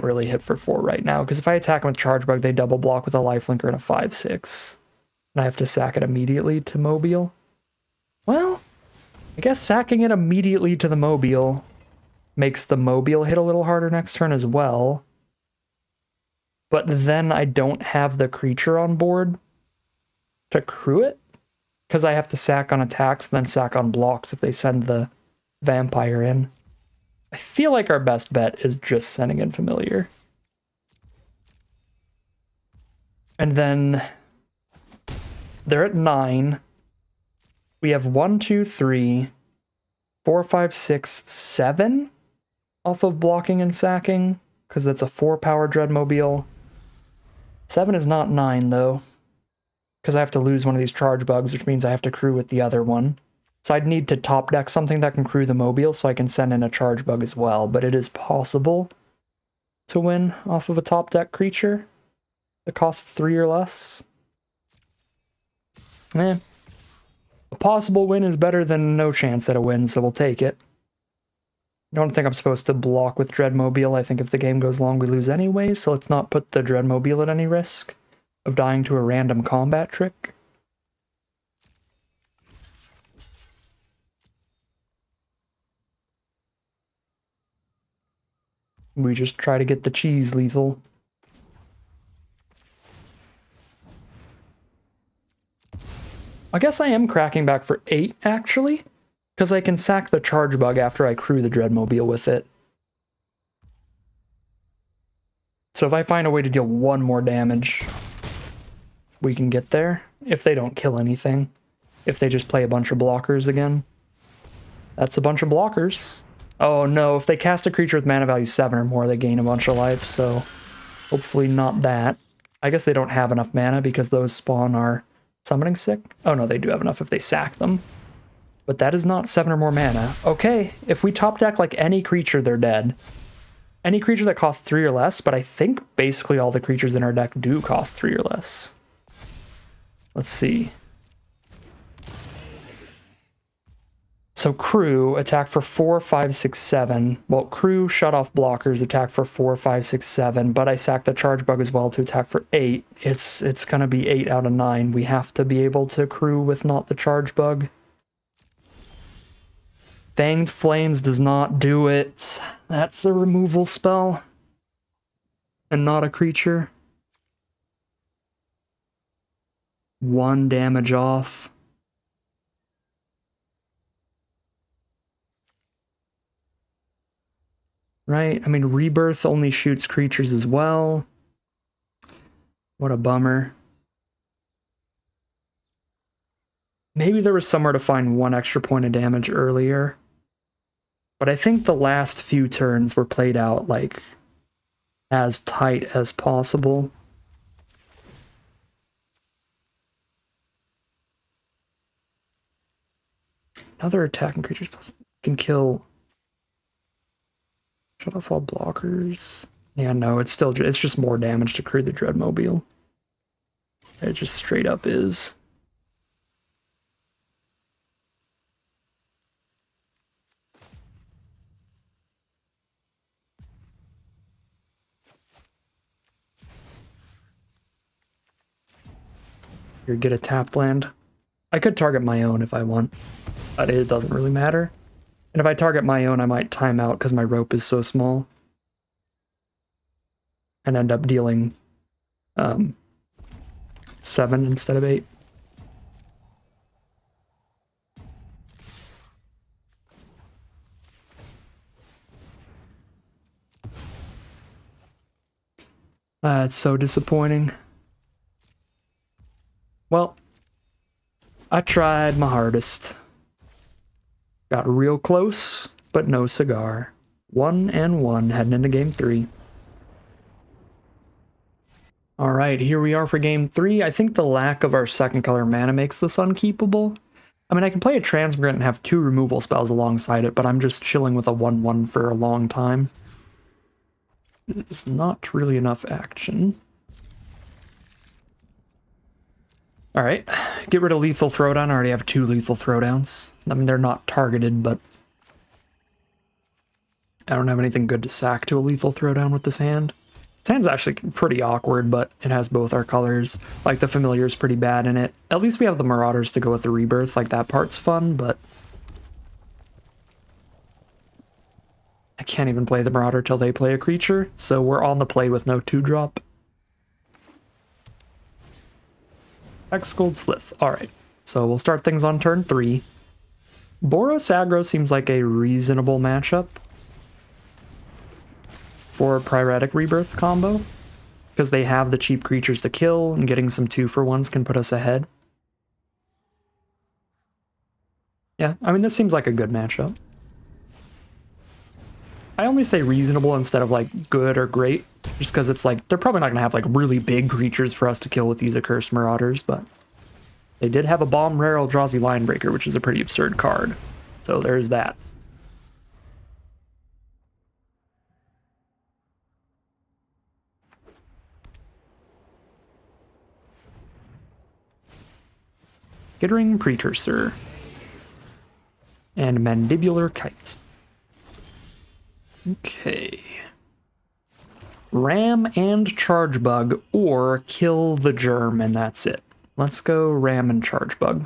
really hit for 4 right now, because if I attack them with charge bug, they double block with a lifelinker and a 5/6. And I have to sack it immediately to Mobile. Well, I guess sacking it immediately to the Mobile makes the Mobile hit a little harder next turn as well. But then I don't have the creature on board to crew it, because I have to sack on attacks and then sack on blocks if they send the vampire in. I feel like our best bet is just sending in Familiar. And then they're at 9. We have 1, 2, 3, 4, 5, 6, 7 off of blocking and sacking, because that's a 4-power Dreadmobile. 7 is not 9, though, because I have to lose one of these charge bugs, which means I have to crew with the other one. So I'd need to top deck something that can crew the Mobile so I can send in a charge bug as well, but it is possible to win off of a top deck creature that costs 3 or less. A possible win is better than no chance at a win, so we'll take it. I don't think I'm supposed to block with Dreadmobile. I think if the game goes long, we lose anyway, so let's not put the Dreadmobile at any risk of dying to a random combat trick. We just try to get the cheese lethal. I guess I am cracking back for 8, actually, because I can sack the charge bug after I crew the Dreadmobile with it. So if I find a way to deal 1 more damage, we can get there, if they don't kill anything. If they just play a bunch of blockers again. That's a bunch of blockers. Oh no, if they cast a creature with mana value 7 or more, they gain a bunch of life, so hopefully not that. I guess they don't have enough mana because those spawn are summoning sick? Oh no, they do have enough if they sack them. But that is not 7 or more mana. Okay, if we top deck like any creature, they're dead. Any creature that costs 3 or less, but I think basically all the creatures in our deck do cost 3 or less. Let's see. So crew, attack for 4, 5, 6, 7. Well, crew, shut off blockers, attack for 4, 5, 6, 7. But I sack the charge bug as well to attack for 8. It's gonna be 8 out of 9. We have to be able to crew with not the charge bug. Fanged Flames does not do it. That's a removal spell. And not a creature. 1 damage off. Right? I mean, Rebirth only shoots creatures as well. What a bummer. Maybe there was somewhere to find 1 extra point of damage earlier. But I think the last few turns were played out, like, as tight as possible. Another attacking creatures can kill. Shut off all blockers. Yeah, no, it's just more damage to crew the Dreadmobile. It just straight up is. Here, get a tapped land. I could target my own if I want, but it doesn't really matter. And if I target my own, I might time out because my rope is so small. And end up dealing 7 instead of 8. It's so disappointing. Well, I tried my hardest. Got real close, but no cigar. 1-1 heading into game 3. Alright, here we are for game 3. I think the lack of our second color mana makes this unkeepable. I mean, I can play a Transmigrant and have 2 removal spells alongside it, but I'm just chilling with a 1-1 for a long time. It's not really enough action. Alright, get rid of Lethal Throwdown. I already have 2 Lethal Throwdowns. I mean, they're not targeted, but I don't have anything good to sack to a Lethal Throwdown with this hand. This hand's actually pretty awkward, but it has both our colors. Like, the Familiar is pretty bad in it. At least we have the Marauders to go with the Rebirth. Like, that part's fun, but I can't even play the Marauder till they play a creature, so we're on the play with no 2-drop. X-Gold Slith. Alright, so we'll start things on turn 3. Boros aggro seems like a reasonable matchup for Pyretic Rebirth combo, because they have the cheap creatures to kill, and getting some 2-for-1s can put us ahead. Yeah, I mean, this seems like a good matchup. I only say reasonable instead of, like, good or great, just because it's like, they're probably not going to have, like, really big creatures for us to kill with these Accursed Marauders, but they did have a Bomb Rare Eldrazi Linebreaker, which is a pretty absurd card. So there's that. Skittering Precursor. And Mandibular Kites. Okay. Ram and Charge Bug, or kill the Germ, and that's it. Let's go Ram and Charge Bug.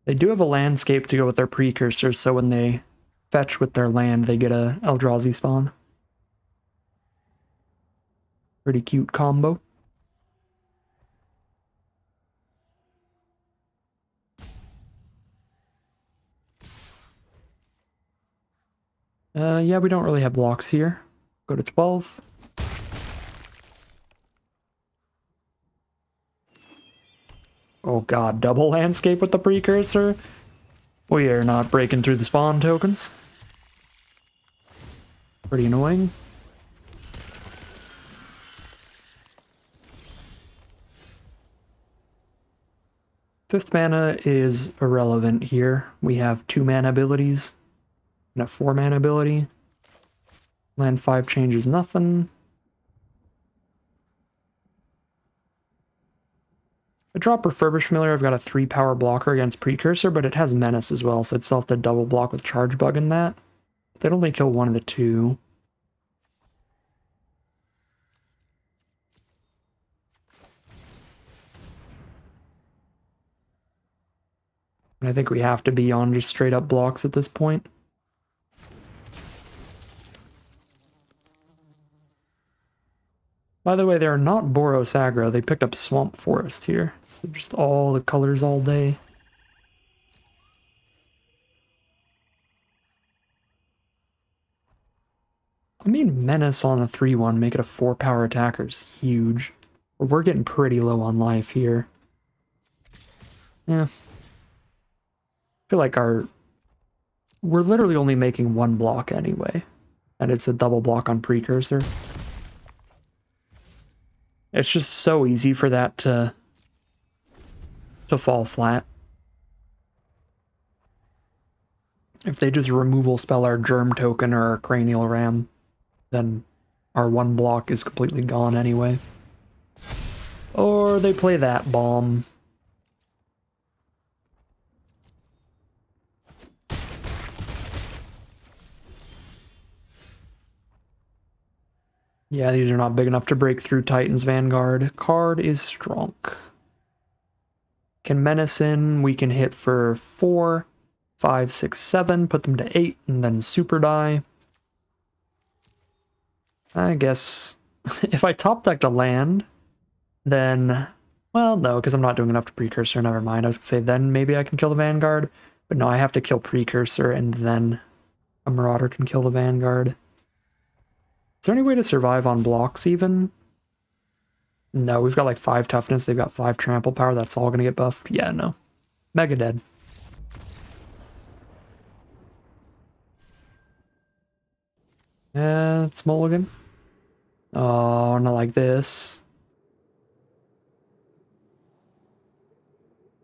They do have a landscape to go with their precursors, so when they fetch with their land, they get a Eldrazi spawn. Pretty cute combo. Yeah, we don't really have blocks here. Go to 12. Oh god, double landscape with the precursor? We are not breaking through the spawn tokens. Pretty annoying. Fifth mana is irrelevant here. We have 2 mana abilities and a 4 mana ability. Land 5 changes nothing. I drop Refurbished Familiar. I've got a 3-power blocker against Precursor, but it has Menace as well, so I'd still have to double block with Charge Bug in that. They'd only kill one of the 2. I think we have to be on just straight up blocks at this point. By the way, they're not Boros aggro. They picked up Swamp Forest here. So just all the colors all day. I mean, Insane Menace on a 3-1, make it a 4-power attacker is huge. We're getting pretty low on life here. Yeah. I feel like we're literally only making 1 block anyway. And it's a double block on Precursor. It's just so easy for that to fall flat. If they just removal spell our Germ Token or our Cranial Ram, then our 1 block is completely gone anyway. Or they play that bomb. Yeah, these are not big enough to break through Titan's Vanguard. Card is strong. Can Menace in, we can hit for 4, 5, 6, 7, put them to 8, and then super die. I guess if I top decked a land, then, well, no, because I'm not doing enough to Precursor, never mind. I was going to say then maybe I can kill the Vanguard, but no, I have to kill Precursor and then a Marauder can kill the Vanguard. Is there any way to survive on blocks even? No, we've got like 5 toughness, they've got 5 trample power, that's all going to get buffed. Yeah, no. Mega dead. It's mulligan. Oh, not like this.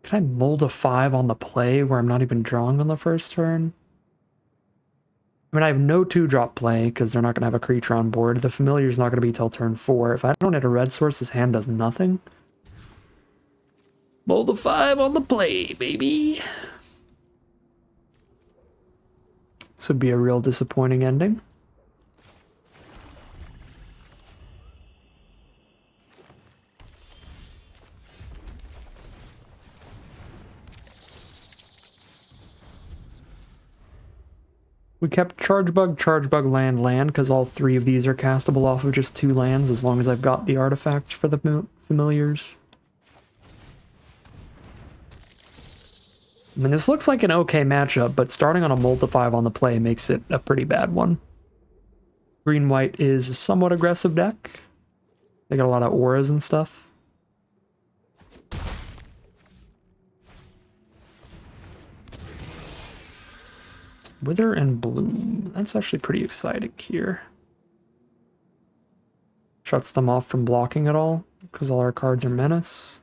Can I mold a 5 on the play where I'm not even drawing on the first turn? I mean, I have no 2-drop play because they're not going to have a creature on board. The Familiar's not going to be till turn 4. If I don't hit a red source, his hand does nothing. Mold a 5 on the play, baby! This would be a real disappointing ending. We kept Charge Bug, Land, Land, because all 3 of these are castable off of just 2 lands, as long as I've got the artifacts for the Familiars. I mean, this looks like an okay matchup, but starting on a Multi-5 on the play makes it a pretty bad one. Green-White is a somewhat aggressive deck. They got a lot of auras and stuff. Wither and Bloom. That's actually pretty exciting here. Shuts them off from blocking at all, because all our cards are Menace.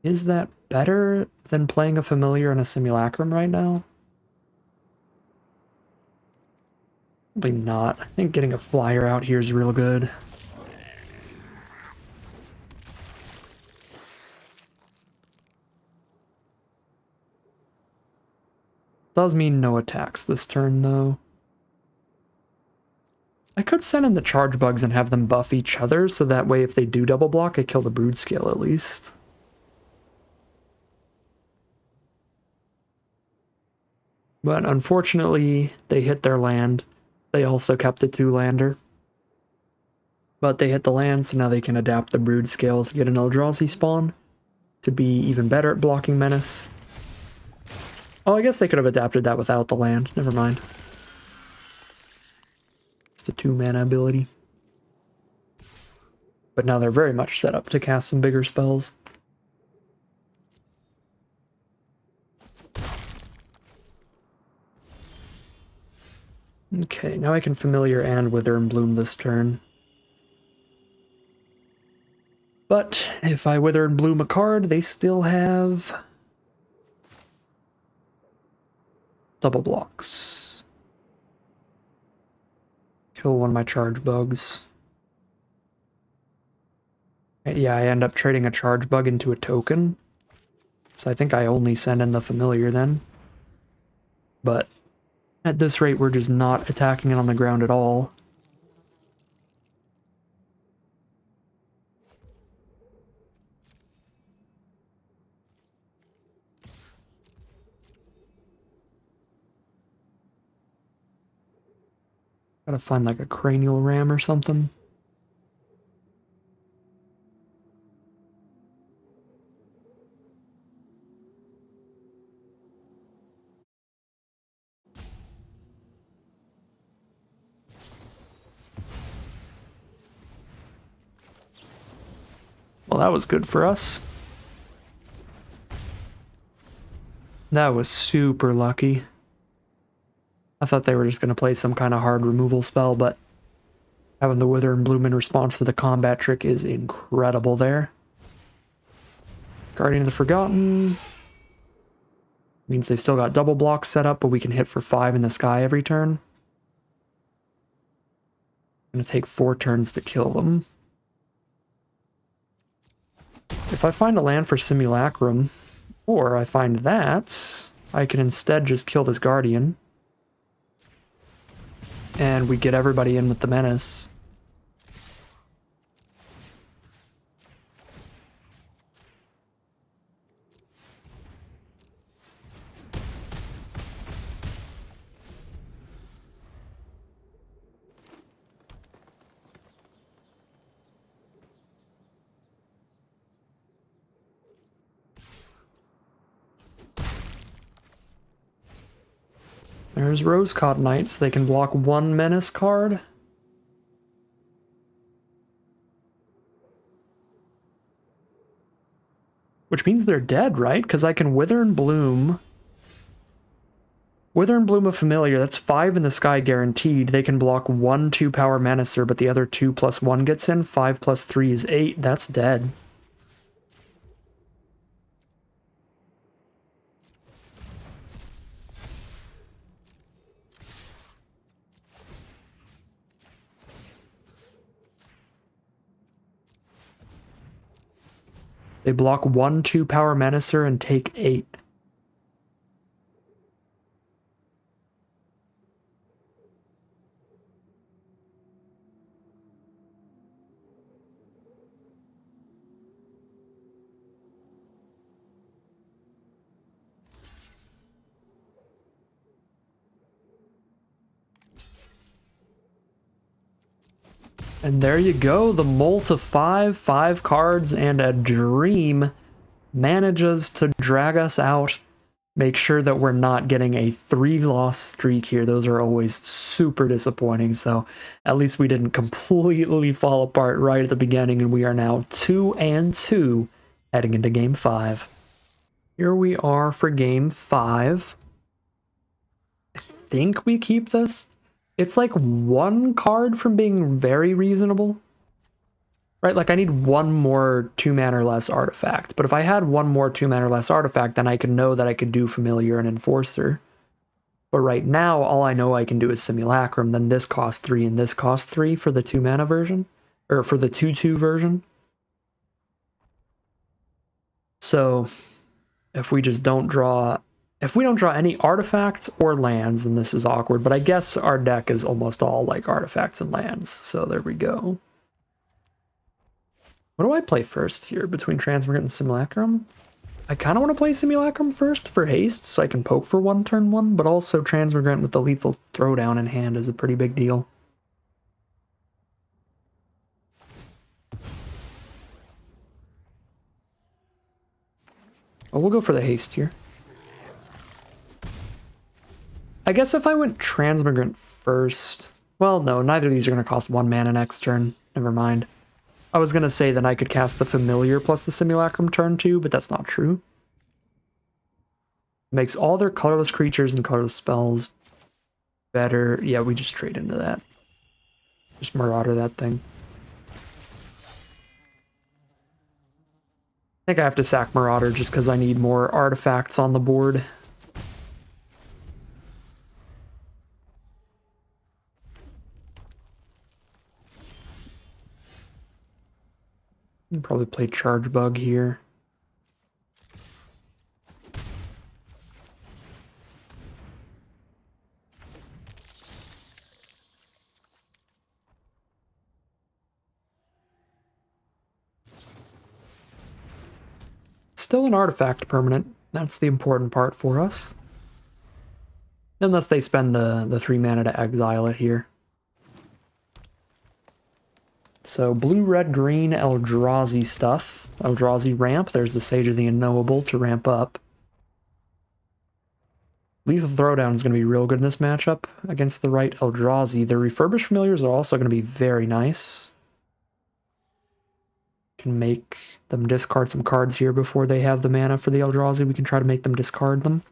Is that better than playing a Familiar and a Simulacrum right now? Probably not. I think getting a Flyer out here is real good. Does mean no attacks this turn, though. I could send in the Charge Bugs and have them buff each other, so that way if they do double block, I kill the Brood Scale at least. But unfortunately, they hit their land. They also kept a 2-lander. But they hit the land, so now they can adapt the Brood Scale to get an Eldrazi spawn to be even better at blocking Menace. Oh, I guess they could have adapted that without the land. Never mind. It's a 2-mana ability. But now they're very much set up to cast some bigger spells. Okay, now I can Familiar and Wither and Bloom this turn. But if I Wither and Bloom a card, they still have double blocks. Kill one of my Charge Bugs. Yeah, I end up trading a Charge Bug into a token. So I think I only send in the Familiar then. But at this rate, we're just not attacking it on the ground at all. Gotta find like a Cranial Ram or something. Well, that was good for us. That was super lucky. I thought they were just going to play some kind of hard removal spell, but having the Wither and Bloom in response to the combat trick is incredible there. Guardian of the Forgotten. Means they've still got double blocks set up, but we can hit for 5 in the sky every turn. Gonna take 4 turns to kill them. If I find a land for Simulacrum, or I find that, I can instead just kill this Guardian. And we get everybody in with the Menace. There's Rose-Caught Knights. They can block 1 Menace card. Which means they're dead, right? Because I can Wither and Bloom. Wither and Bloom a Familiar. That's 5 in the sky guaranteed. They can block 1 2-power Menacer, but the other 2 + 1 gets in. 5 + 3 is 8. That's dead. They block 1 2-power Menacer and take 8. And there you go, the Molt of 5 cards, and a Dream manages to drag us out. Make sure that we're not getting a 3-loss streak here. Those are always super disappointing, so at least we didn't completely fall apart right at the beginning, and we are now 2-2 heading into Game 5. Here we are for Game 5. I think we keep this. It's like 1 card from being very reasonable. Right, like I need 1 more 2-mana or less artifact. But if I had 1 more 2-mana or less artifact, then I could know that I could do Familiar and Enforcer. But right now, all I know I can do is Simulacrum. Then this costs 3 and this costs 3 for the 2-mana version. Or for the 2/2 version. So, if we just don't draw... If we don't draw any artifacts or lands, then this is awkward, but I guess our deck is almost all like artifacts and lands, so there we go. What do I play first here between Transmigrant and Simulacrum? I kind of want to play Simulacrum first for haste, so I can poke for 1 turn 1, but also Transmigrant with the lethal throwdown in hand is a pretty big deal. Oh, we'll go for the haste here. I guess if I went Transmigrant first... Well, no, neither of these are going to cost 1 mana next turn. Never mind. I was going to say that I could cast the Familiar plus the Simulacrum turn 2, but that's not true. Makes all their colorless creatures and colorless spells better. Yeah, we just trade into that. Just Marauder that thing. I think I have to sack Marauder just because I need more artifacts on the board. Probably play Charge Bug here. Still an artifact permanent. That's the important part for us. Unless they spend the 3 mana to exile it here. So blue, red, green, Eldrazi stuff. Eldrazi ramp. There's the Sage of the Unknowable to ramp up. Lethal Throwdown is going to be real good in this matchup against the right Eldrazi. The Refurbished Familiars are also going to be very nice. Can make them discard some cards here before they have the mana for the Eldrazi. We can try to make them discard them.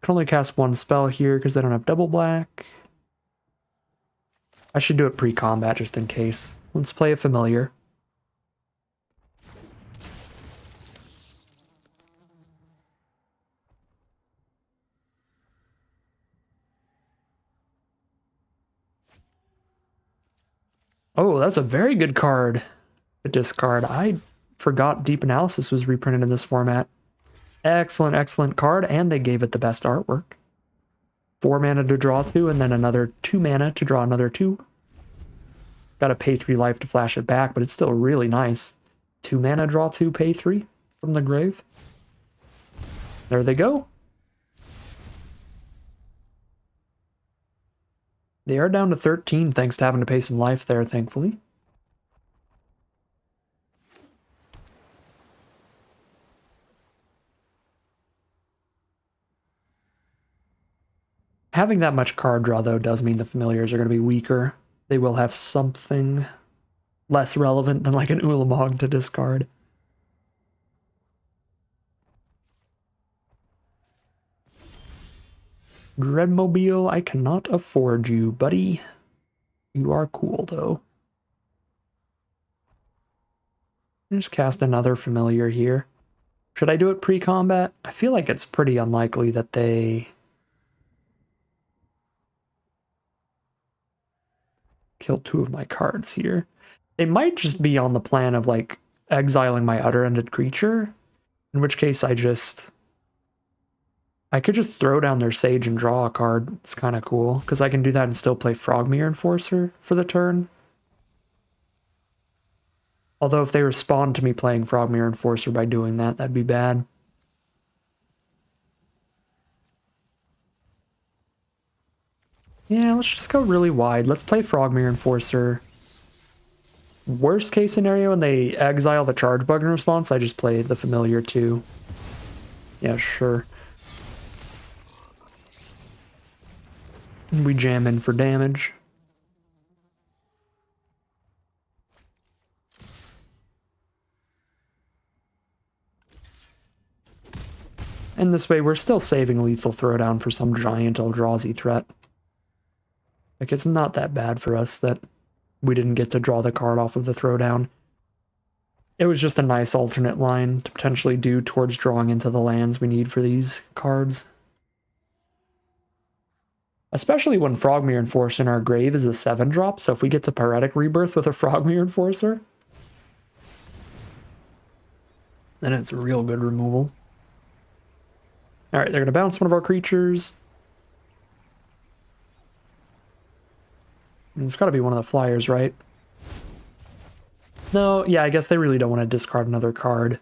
Can only cast one spell here because they don't have double black. I should do it pre-combat just in case. Let's play a familiar. Oh, that's a very good card to discard. I forgot Deep Analysis was reprinted in this format. Excellent, excellent card, and they gave it the best artwork. 4 mana to draw 2, and then another 2 mana to draw another 2. Gotta pay 3 life to flash it back, but it's still really nice. 2 mana, draw 2, pay 3 from the grave. There they go. They are down to 13 thanks to having to pay some life there, thankfully. Having that much card draw, though, does mean the familiars are going to be weaker. They will have something less relevant than like an Ulamog to discard. Dreadmobile, I cannot afford you, buddy. You are cool, though. Just cast another familiar here. Should I do it pre-combat? I feel like it's pretty unlikely that they kill 2 of my cards here. They might just be on the plan of, like, exiling my utter-ended creature, in which case I could just throw down their Sage and draw a card. It's kind of cool, because I can do that and still play Frogmere Enforcer for the turn. Although if they respond to me playing Frogmere Enforcer by doing that, that'd be bad. Yeah, let's just go really wide. Let's play Frogmere Enforcer. Worst case scenario, when they exile the Charge Bug in response, I just play the Familiar too. Yeah, sure. We jam in for damage. And this way, we're still saving Lethal Throwdown for some giant Eldrazi threat. Like, it's not that bad for us that we didn't get to draw the card off of the Throwdown. It was just a nice alternate line to potentially do towards drawing into the lands we need for these cards. Especially when Frogmere Enforcer in our grave is a 7-drop, so if we get to Pyretic Rebirth with a Frogmere Enforcer, then it's a real good removal. Alright, they're going to bounce one of our creatures. And it's got to be one of the flyers, right? No, yeah, I guess they really don't want to discard another card.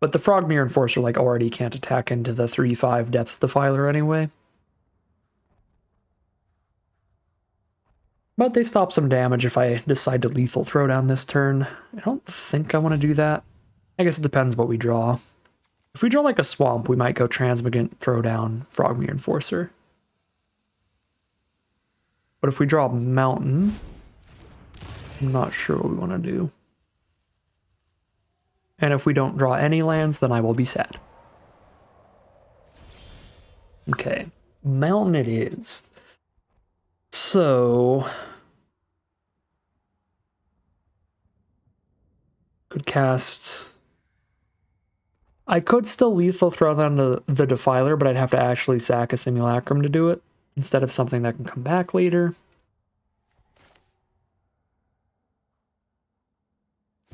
But the Frogmere Enforcer, like, already can't attack into the 3/5 Depth Defiler anyway. But they stop some damage if I decide to Lethal Throwdown this turn. I don't think I want to do that. I guess it depends what we draw. If we draw like a Swamp, we might go Transmigant, Throwdown, Frogmere Enforcer. But if we draw a Mountain, I'm not sure what we want to do. And if we don't draw any lands, then I will be sad. Okay, Mountain it is. So could cast. I could still Lethal Throwdown the Defiler, but I'd have to actually sack a Simulacrum to do it, instead of something that can come back later.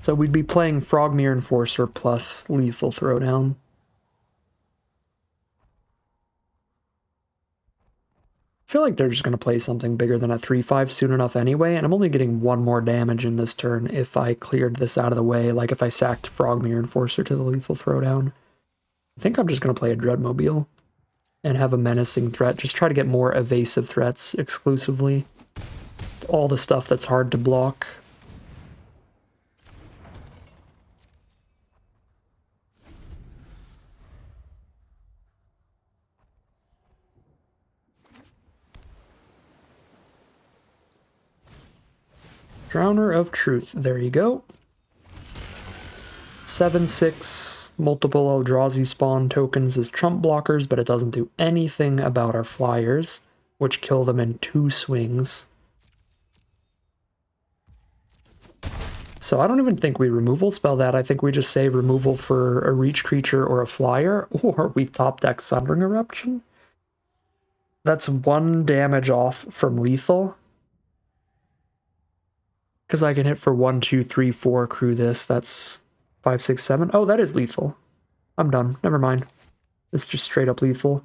So we'd be playing Frogmere Enforcer plus Lethal Throwdown. I feel like they're just going to play something bigger than a 3/5 soon enough anyway, and I'm only getting 1 more damage in this turn if I cleared this out of the way, like if I sacked Frogmere Enforcer to the Lethal Throwdown. I think I'm just going to play a Dreadmobile and have a menacing threat, just try to get more evasive threats exclusively. All the stuff that's hard to block. Drowner of Truth. There you go. 7/6 multiple Eldrazi spawn tokens as trump blockers, but it doesn't do anything about our flyers, which kill them in 2 swings. So I don't even think we removal spell that. I think we just say removal for a reach creature or a flyer, or we top deck Sundering Eruption. That's 1 damage off from lethal. Because I can hit for 1, 2, 3, 4, crew this. That's 5, 6, 7. Oh, that is lethal. I'm done. Never mind. It's just straight up lethal.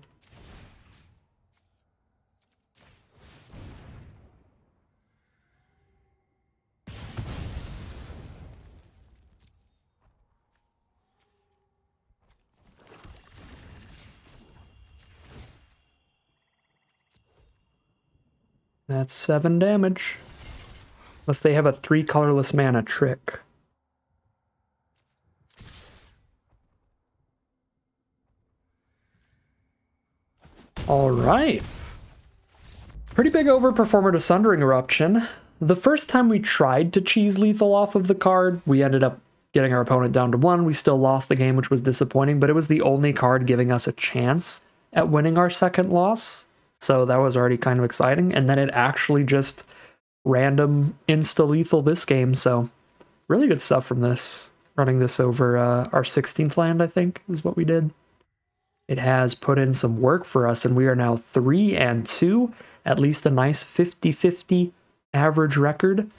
That's 7 damage. Unless they have a 3 colorless mana trick. Alright. Pretty big overperformer to Sundering Eruption. The first time we tried to cheese lethal off of the card, we ended up getting our opponent down to 1. We still lost the game, which was disappointing, but it was the only card giving us a chance at winning our second loss. So that was already kind of exciting. And then it actually just random insta-lethal this game. So really good stuff from this. Running this over our 16th land, I think, is what we did. It has put in some work for us, and we are now 3-2. At least a nice 50-50 average record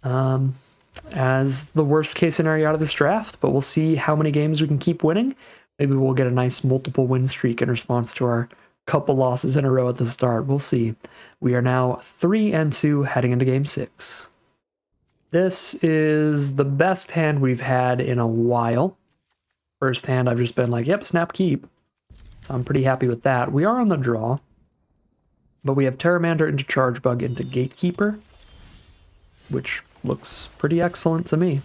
as the worst case scenario out of this draft. But we'll see how many games we can keep winning. Maybe we'll get a nice multiple win streak in response to our couple losses in a row at the start. We'll see. We are now 3-2 heading into game 6. This is the best hand we've had in a while. First hand I've just been like, yep, snap keep. So I'm pretty happy with that. We are on the draw, but we have Terramander into Chargebug into Gatekeeper, which looks pretty excellent to me.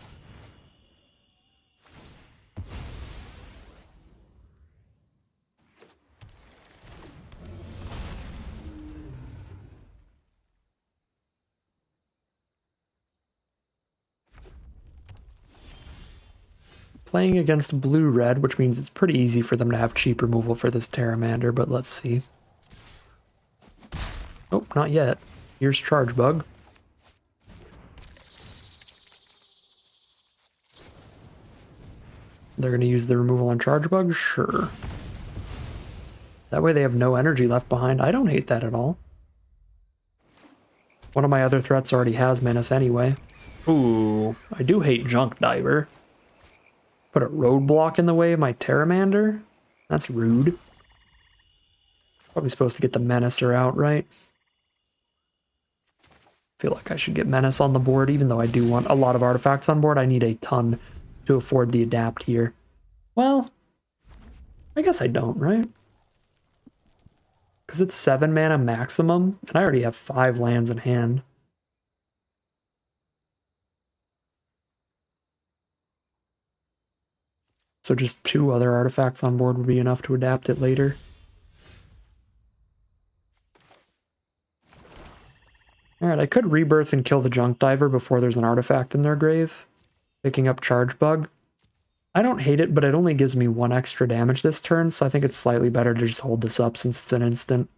Playing against blue-red, which means it's pretty easy for them to have cheap removal for this Terramander, but let's see. Oh, not yet. Here's Chargebug. They're going to use the removal on Chargebug? Sure. That way they have no energy left behind. I don't hate that at all. One of my other threats already has Menace anyway. Ooh, I do hate Junk Diver. Put a roadblock in the way of my Terramander? That's rude. Probably supposed to get the Menacer out, right? Feel like I should get Menace on the board, even though I do want a lot of artifacts on board. I need a ton to afford the adapt here. Well, I guess I don't, right? Because it's 7 mana maximum, and I already have 5 lands in hand. So just 2 other artifacts on board would be enough to adapt it later. Alright, I could rebirth and kill the Junk Diver before there's an artifact in their grave. Picking up Chargebug. I don't hate it, but it only gives me 1 extra damage this turn, so I think it's slightly better to just hold this up since it's an instant.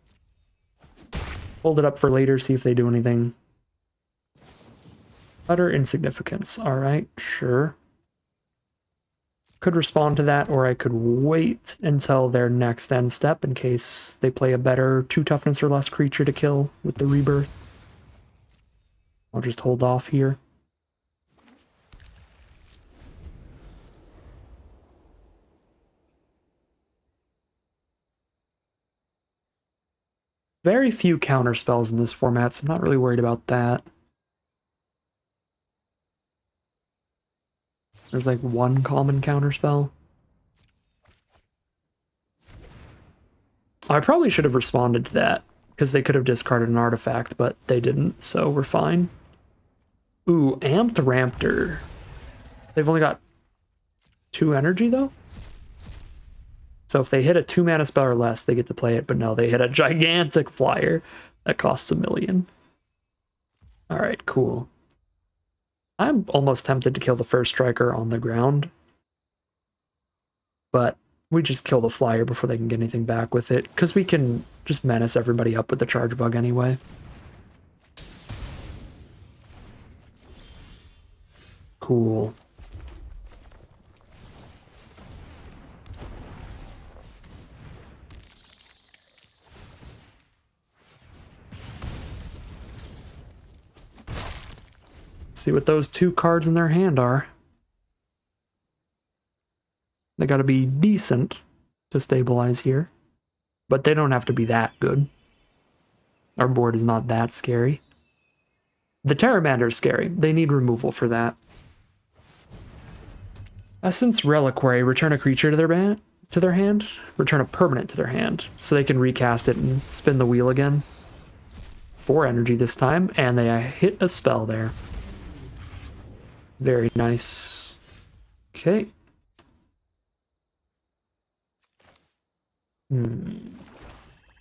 Hold it up for later, see if they do anything. Utter insignificance. Alright, sure. Could respond to that, or I could wait until their next end step in case they play a better 2 toughness or less creature to kill with the rebirth. I'll just hold off here. Very few counter spells in this format, so I'm not really worried about that. There's like 1 common counter spell. I probably should have responded to that, because they could have discarded an artifact, but they didn't, so we're fine. Ooh, Amped Raptor. They've only got 2 energy, though? So if they hit a 2 mana spell or less, they get to play it, but no, they hit a gigantic flyer that costs 1 million. Alright, cool. I'm almost tempted to kill the first striker on the ground, but we just kill the flyer before they can get anything back with it, because we can just menace everybody up with the charge bug anyway. Cool. See what those 2 cards in their hand are. They gotta be decent to stabilize here, but they don't have to be that good. Our board is not that scary. The Pteramander is scary. They need removal for that. Essence Reliquary. Return a creature to their hand. Return a permanent to their hand, so they can recast it and spin the wheel again. 4 energy this time, and they hit a spell there. Very nice. Okay. How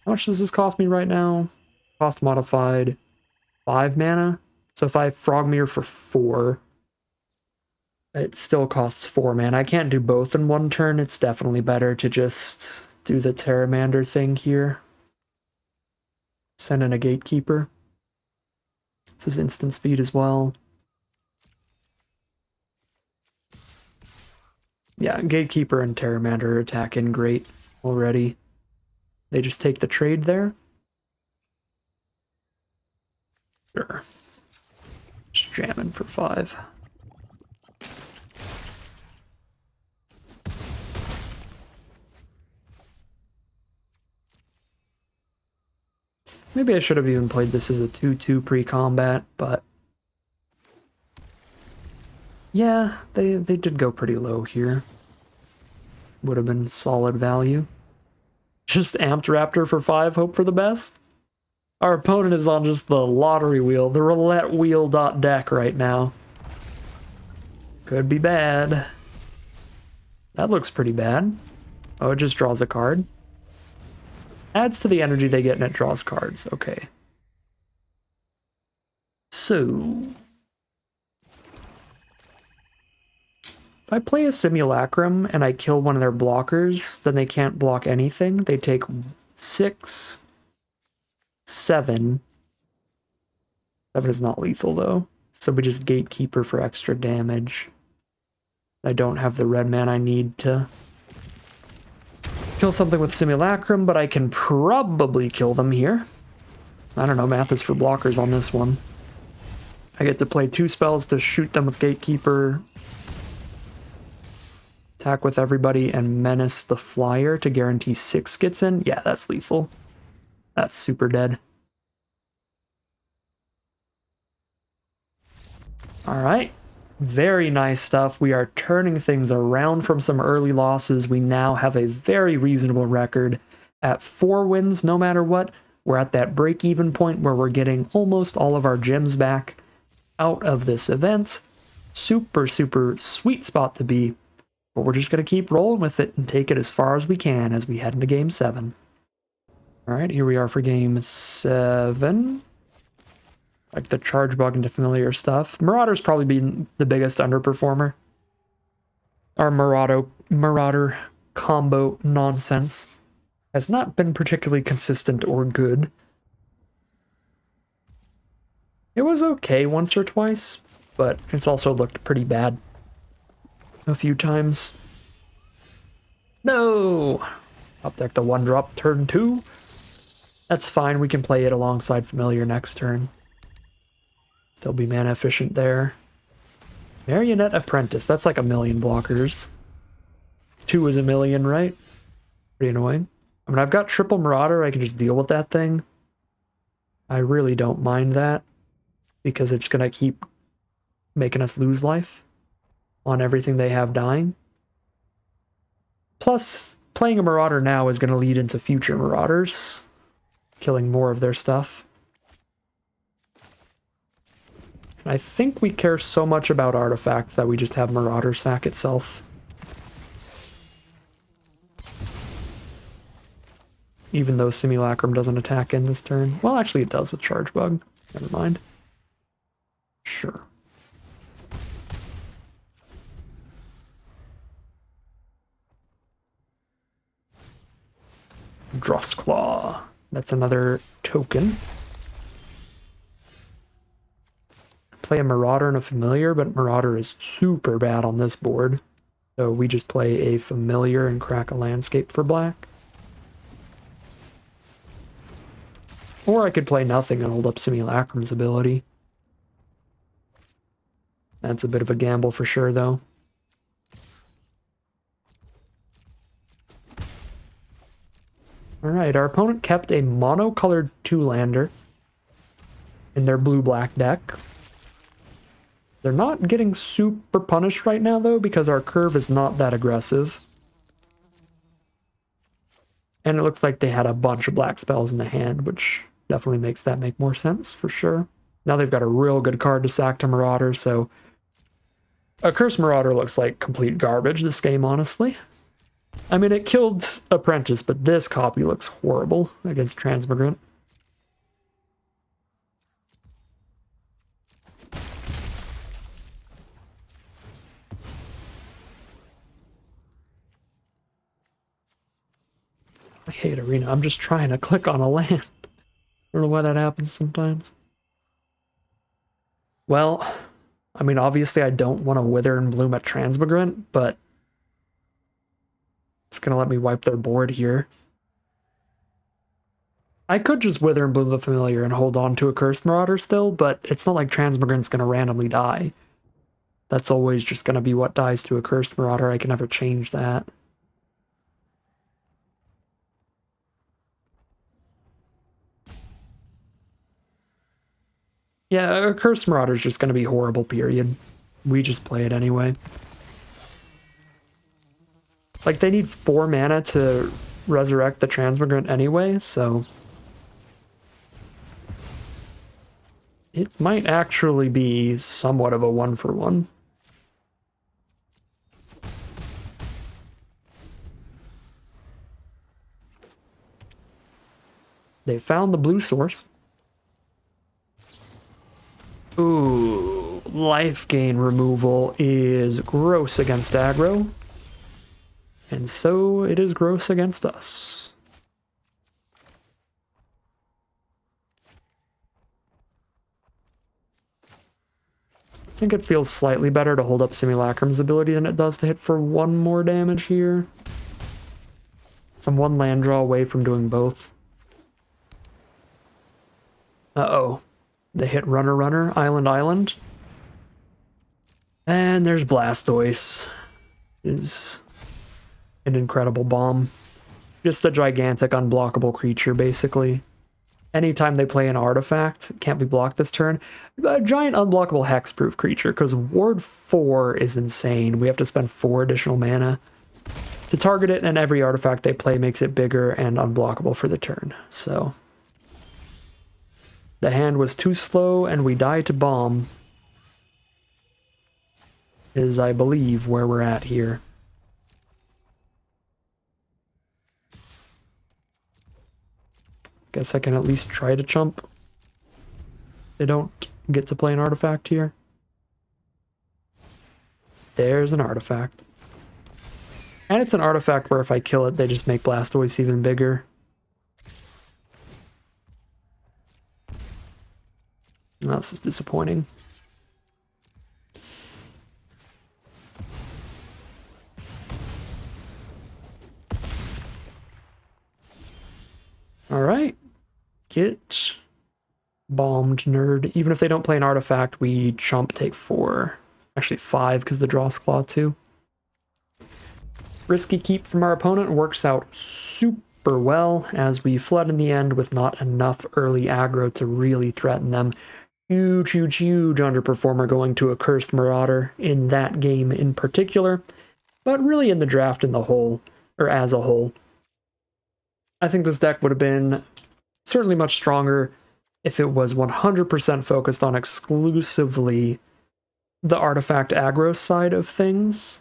much does this cost me right now? Cost modified 5 mana. So if I Frogmere for 4, it still costs 4 mana. I can't do both in one turn. It's definitely better to just do the Pteramander thing here. Send in a Gatekeeper. This is instant speed as well. Yeah, Gatekeeper and Pteramander are attacking great already. They just take the trade there. Sure. Just jamming for 5. Maybe I should have even played this as a 2/2 pre-combat, but yeah, they did go pretty low here. Would have been solid value. Just amped Raptor for 5, hope for the best. Our opponent is on just the lottery wheel, the roulette wheel deck right now. Could be bad. That looks pretty bad. Oh, it just draws a card. Adds to the energy they get and it draws cards. Okay. So if I play a Simulacrum and I kill one of their blockers, then they can't block anything. They take 6, 7. 7 is not lethal though. So we just Gatekeeper for extra damage. I don't have the red mana I need to kill something with Simulacrum, but I can probably kill them here. I don't know, math is for blockers on this one. I get to play 2 spells to shoot them with Gatekeeper, attack with everybody, and menace the flyer to guarantee 6 gets in. Yeah, that's lethal. That's super dead. Alright. Very nice stuff. We are turning things around from some early losses. We now have a very reasonable record at 4 wins no matter what. We're at that break-even point where we're getting almost all of our gems back out of this event. Super, super sweet spot to be. But we're just going to keep rolling with it and take it as far as we can as we head into Game 7. Alright, here we are for Game 7. Like the charge bug into familiar stuff. Marauder's probably been the biggest underperformer. Our Marauder combo nonsense has not been particularly consistent or good. It was okay once or twice, but it's also looked pretty bad a few times. No! Up deck the 1-drop turn 2. That's fine, we can play it alongside familiar next turn. Still be mana efficient there. Marionette Apprentice, that's like 1,000,000 blockers. 2 is 1,000,000, right? Pretty annoying. I mean, I've got triple Marauder, I can just deal with that thing. I really don't mind that, because it's gonna keep making us lose life on everything they have dying. Plus, playing a Marauder now is gonna lead into future Marauders, killing more of their stuff. I think we care so much about artifacts that we just have Marauder sack itself. Even though Simulacrum doesn't attack in this turn. Well, actually it does with Charge Bug. Never mind. Sure. Drossclaw. That's another token. Play a Marauder and a Familiar, but Marauder is super bad on this board. So we just play a Familiar and crack a Landscape for black. Or I could play nothing and hold up Simulacrum's ability. That's a bit of a gamble for sure, though. Alright, our opponent kept a mono-colored 2-lander in their blue-black deck. They're not getting super punished right now, though, because our curve is not that aggressive. And it looks like they had a bunch of black spells in the hand, which definitely makes that make more sense, for sure. Now they've got a real good card to sack to Marauder, so... A Cursed Marauder looks like complete garbage this game, honestly. I mean, it killed Apprentice, but this copy looks horrible against Transmigrant. I hate Arena. I'm just trying to click on a land. I don't know why that happens sometimes. Well, I mean, obviously I don't want to Wither and Bloom at Transmigrant, but it's going to let me wipe their board here. I could just Wither and Bloom the Familiar and hold on to a Cursed Marauder still, but it's not like Transmigrant's going to randomly die. That's always just going to be what dies to a Cursed Marauder. I can never change that. Yeah, a Cursed Marauder is just going to be horrible, period. We just play it anyway. Like, they need 4 mana to resurrect the Transmigrant anyway, so... It might actually be somewhat of a 1-for-1. They found the blue source. Ooh, life gain removal is gross against aggro. And so it is gross against us. I think it feels slightly better to hold up Simulacrum's ability than it does to hit for 1 more damage here. So I'm 1 land draw away from doing both. Uh-oh. They hit Runner Runner, Island Island. And there's Blastoise. Is an incredible bomb. Just a gigantic unblockable creature, basically. Anytime they play an artifact, it can't be blocked this turn. A giant unblockable hexproof creature, because Ward 4 is insane. We have to spend 4 additional mana to target it, and every artifact they play makes it bigger and unblockable for the turn. So the hand was too slow, and we die to bomb. Is, I believe, where we're at here. Guess I can at least try to chump. They don't get to play an artifact here. There's an artifact. And it's an artifact where if I kill it, they just make Blastoise even bigger. Oh, this is disappointing. Alright. Get bombed, nerd. Even if they don't play an artifact, we chump, take 4. Actually 5, because the Draw's Claw too. Risky keep from our opponent works out super well, as we flood in the end with not enough early aggro to really threaten them. Huge, huge, huge underperformer going to a Cursed Marauder in that game in particular, but really in the draft in the whole, or as a whole. I think this deck would have been certainly much stronger if it was 100% focused on exclusively the artifact aggro side of things.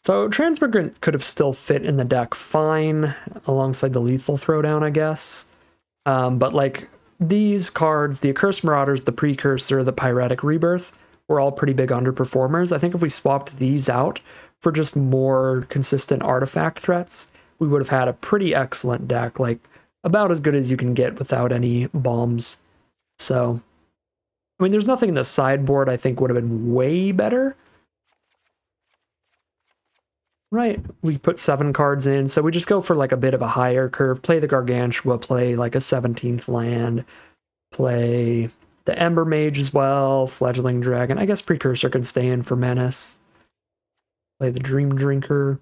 So Transmigrant could have still fit in the deck fine alongside the Lethal Throwdown, I guess. But like these cards, the Accursed Marauders, the Precursor, the Pyretic Rebirth, were all pretty big underperformers. I think if we swapped these out for just more consistent artifact threats, we would have had a pretty excellent deck, like about as good as you can get without any bombs. So, I mean, there's nothing in the sideboard I think would have been way better. Right, we put 7 cards in, so we just go for like a bit of a higher curve, play the Gargantua, play like a 17th land, play the Ember Mage as well, Fledgling Dragon. I guess Precursor can stay in for Menace. Play the Dream Drinker.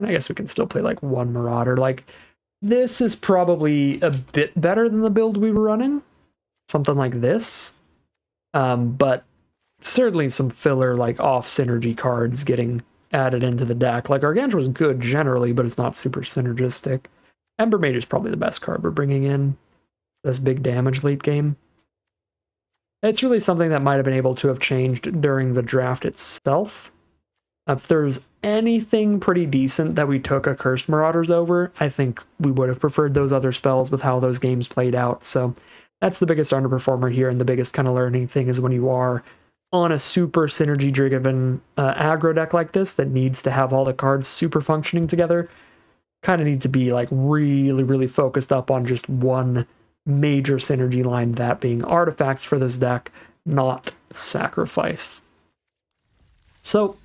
And I guess we can still play like 1 Marauder. Like, this is probably a bit better than the build we were running. Something like this. But certainly some filler, like off synergy cards getting added into the deck. Like, Gargantua was good generally, but it's not super synergistic. Ember Mage is probably the best card we're bringing in. This big damage late game. It's really something that might have been able to have changed during the draft itself. If there's anything pretty decent that we took a Cursed Marauders over, I think we would have preferred those other spells with how those games played out. So that's the biggest underperformer here, and the biggest kind of learning thing is when you are on a super synergy-driven aggro deck like this that needs to have all the cards super functioning together, kind of need to be like really, really focused up on just one major synergy line, that being artifacts for this deck, not sacrifice. So,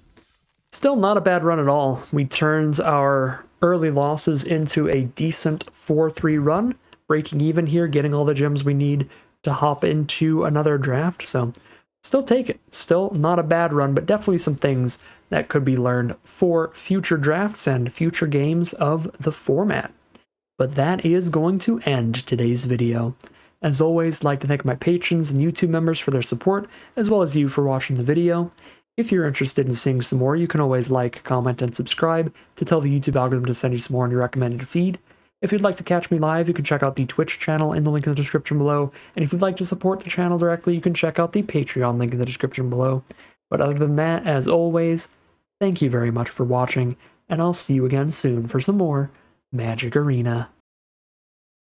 still not a bad run at all. We turned our early losses into a decent 4-3 run, breaking even here, getting all the gems we need to hop into another draft, so still take it. Still not a bad run, but definitely some things that could be learned for future drafts and future games of the format. But that is going to end today's video. As always, I'd like to thank my patrons and YouTube members for their support, as well as you for watching the video. If you're interested in seeing some more, you can always like, comment, and subscribe to tell the YouTube algorithm to send you some more in your recommended feed. If you'd like to catch me live, you can check out the Twitch channel in the link in the description below, and if you'd like to support the channel directly, you can check out the Patreon link in the description below. But other than that, as always, thank you very much for watching, and I'll see you again soon for some more Magic Arena.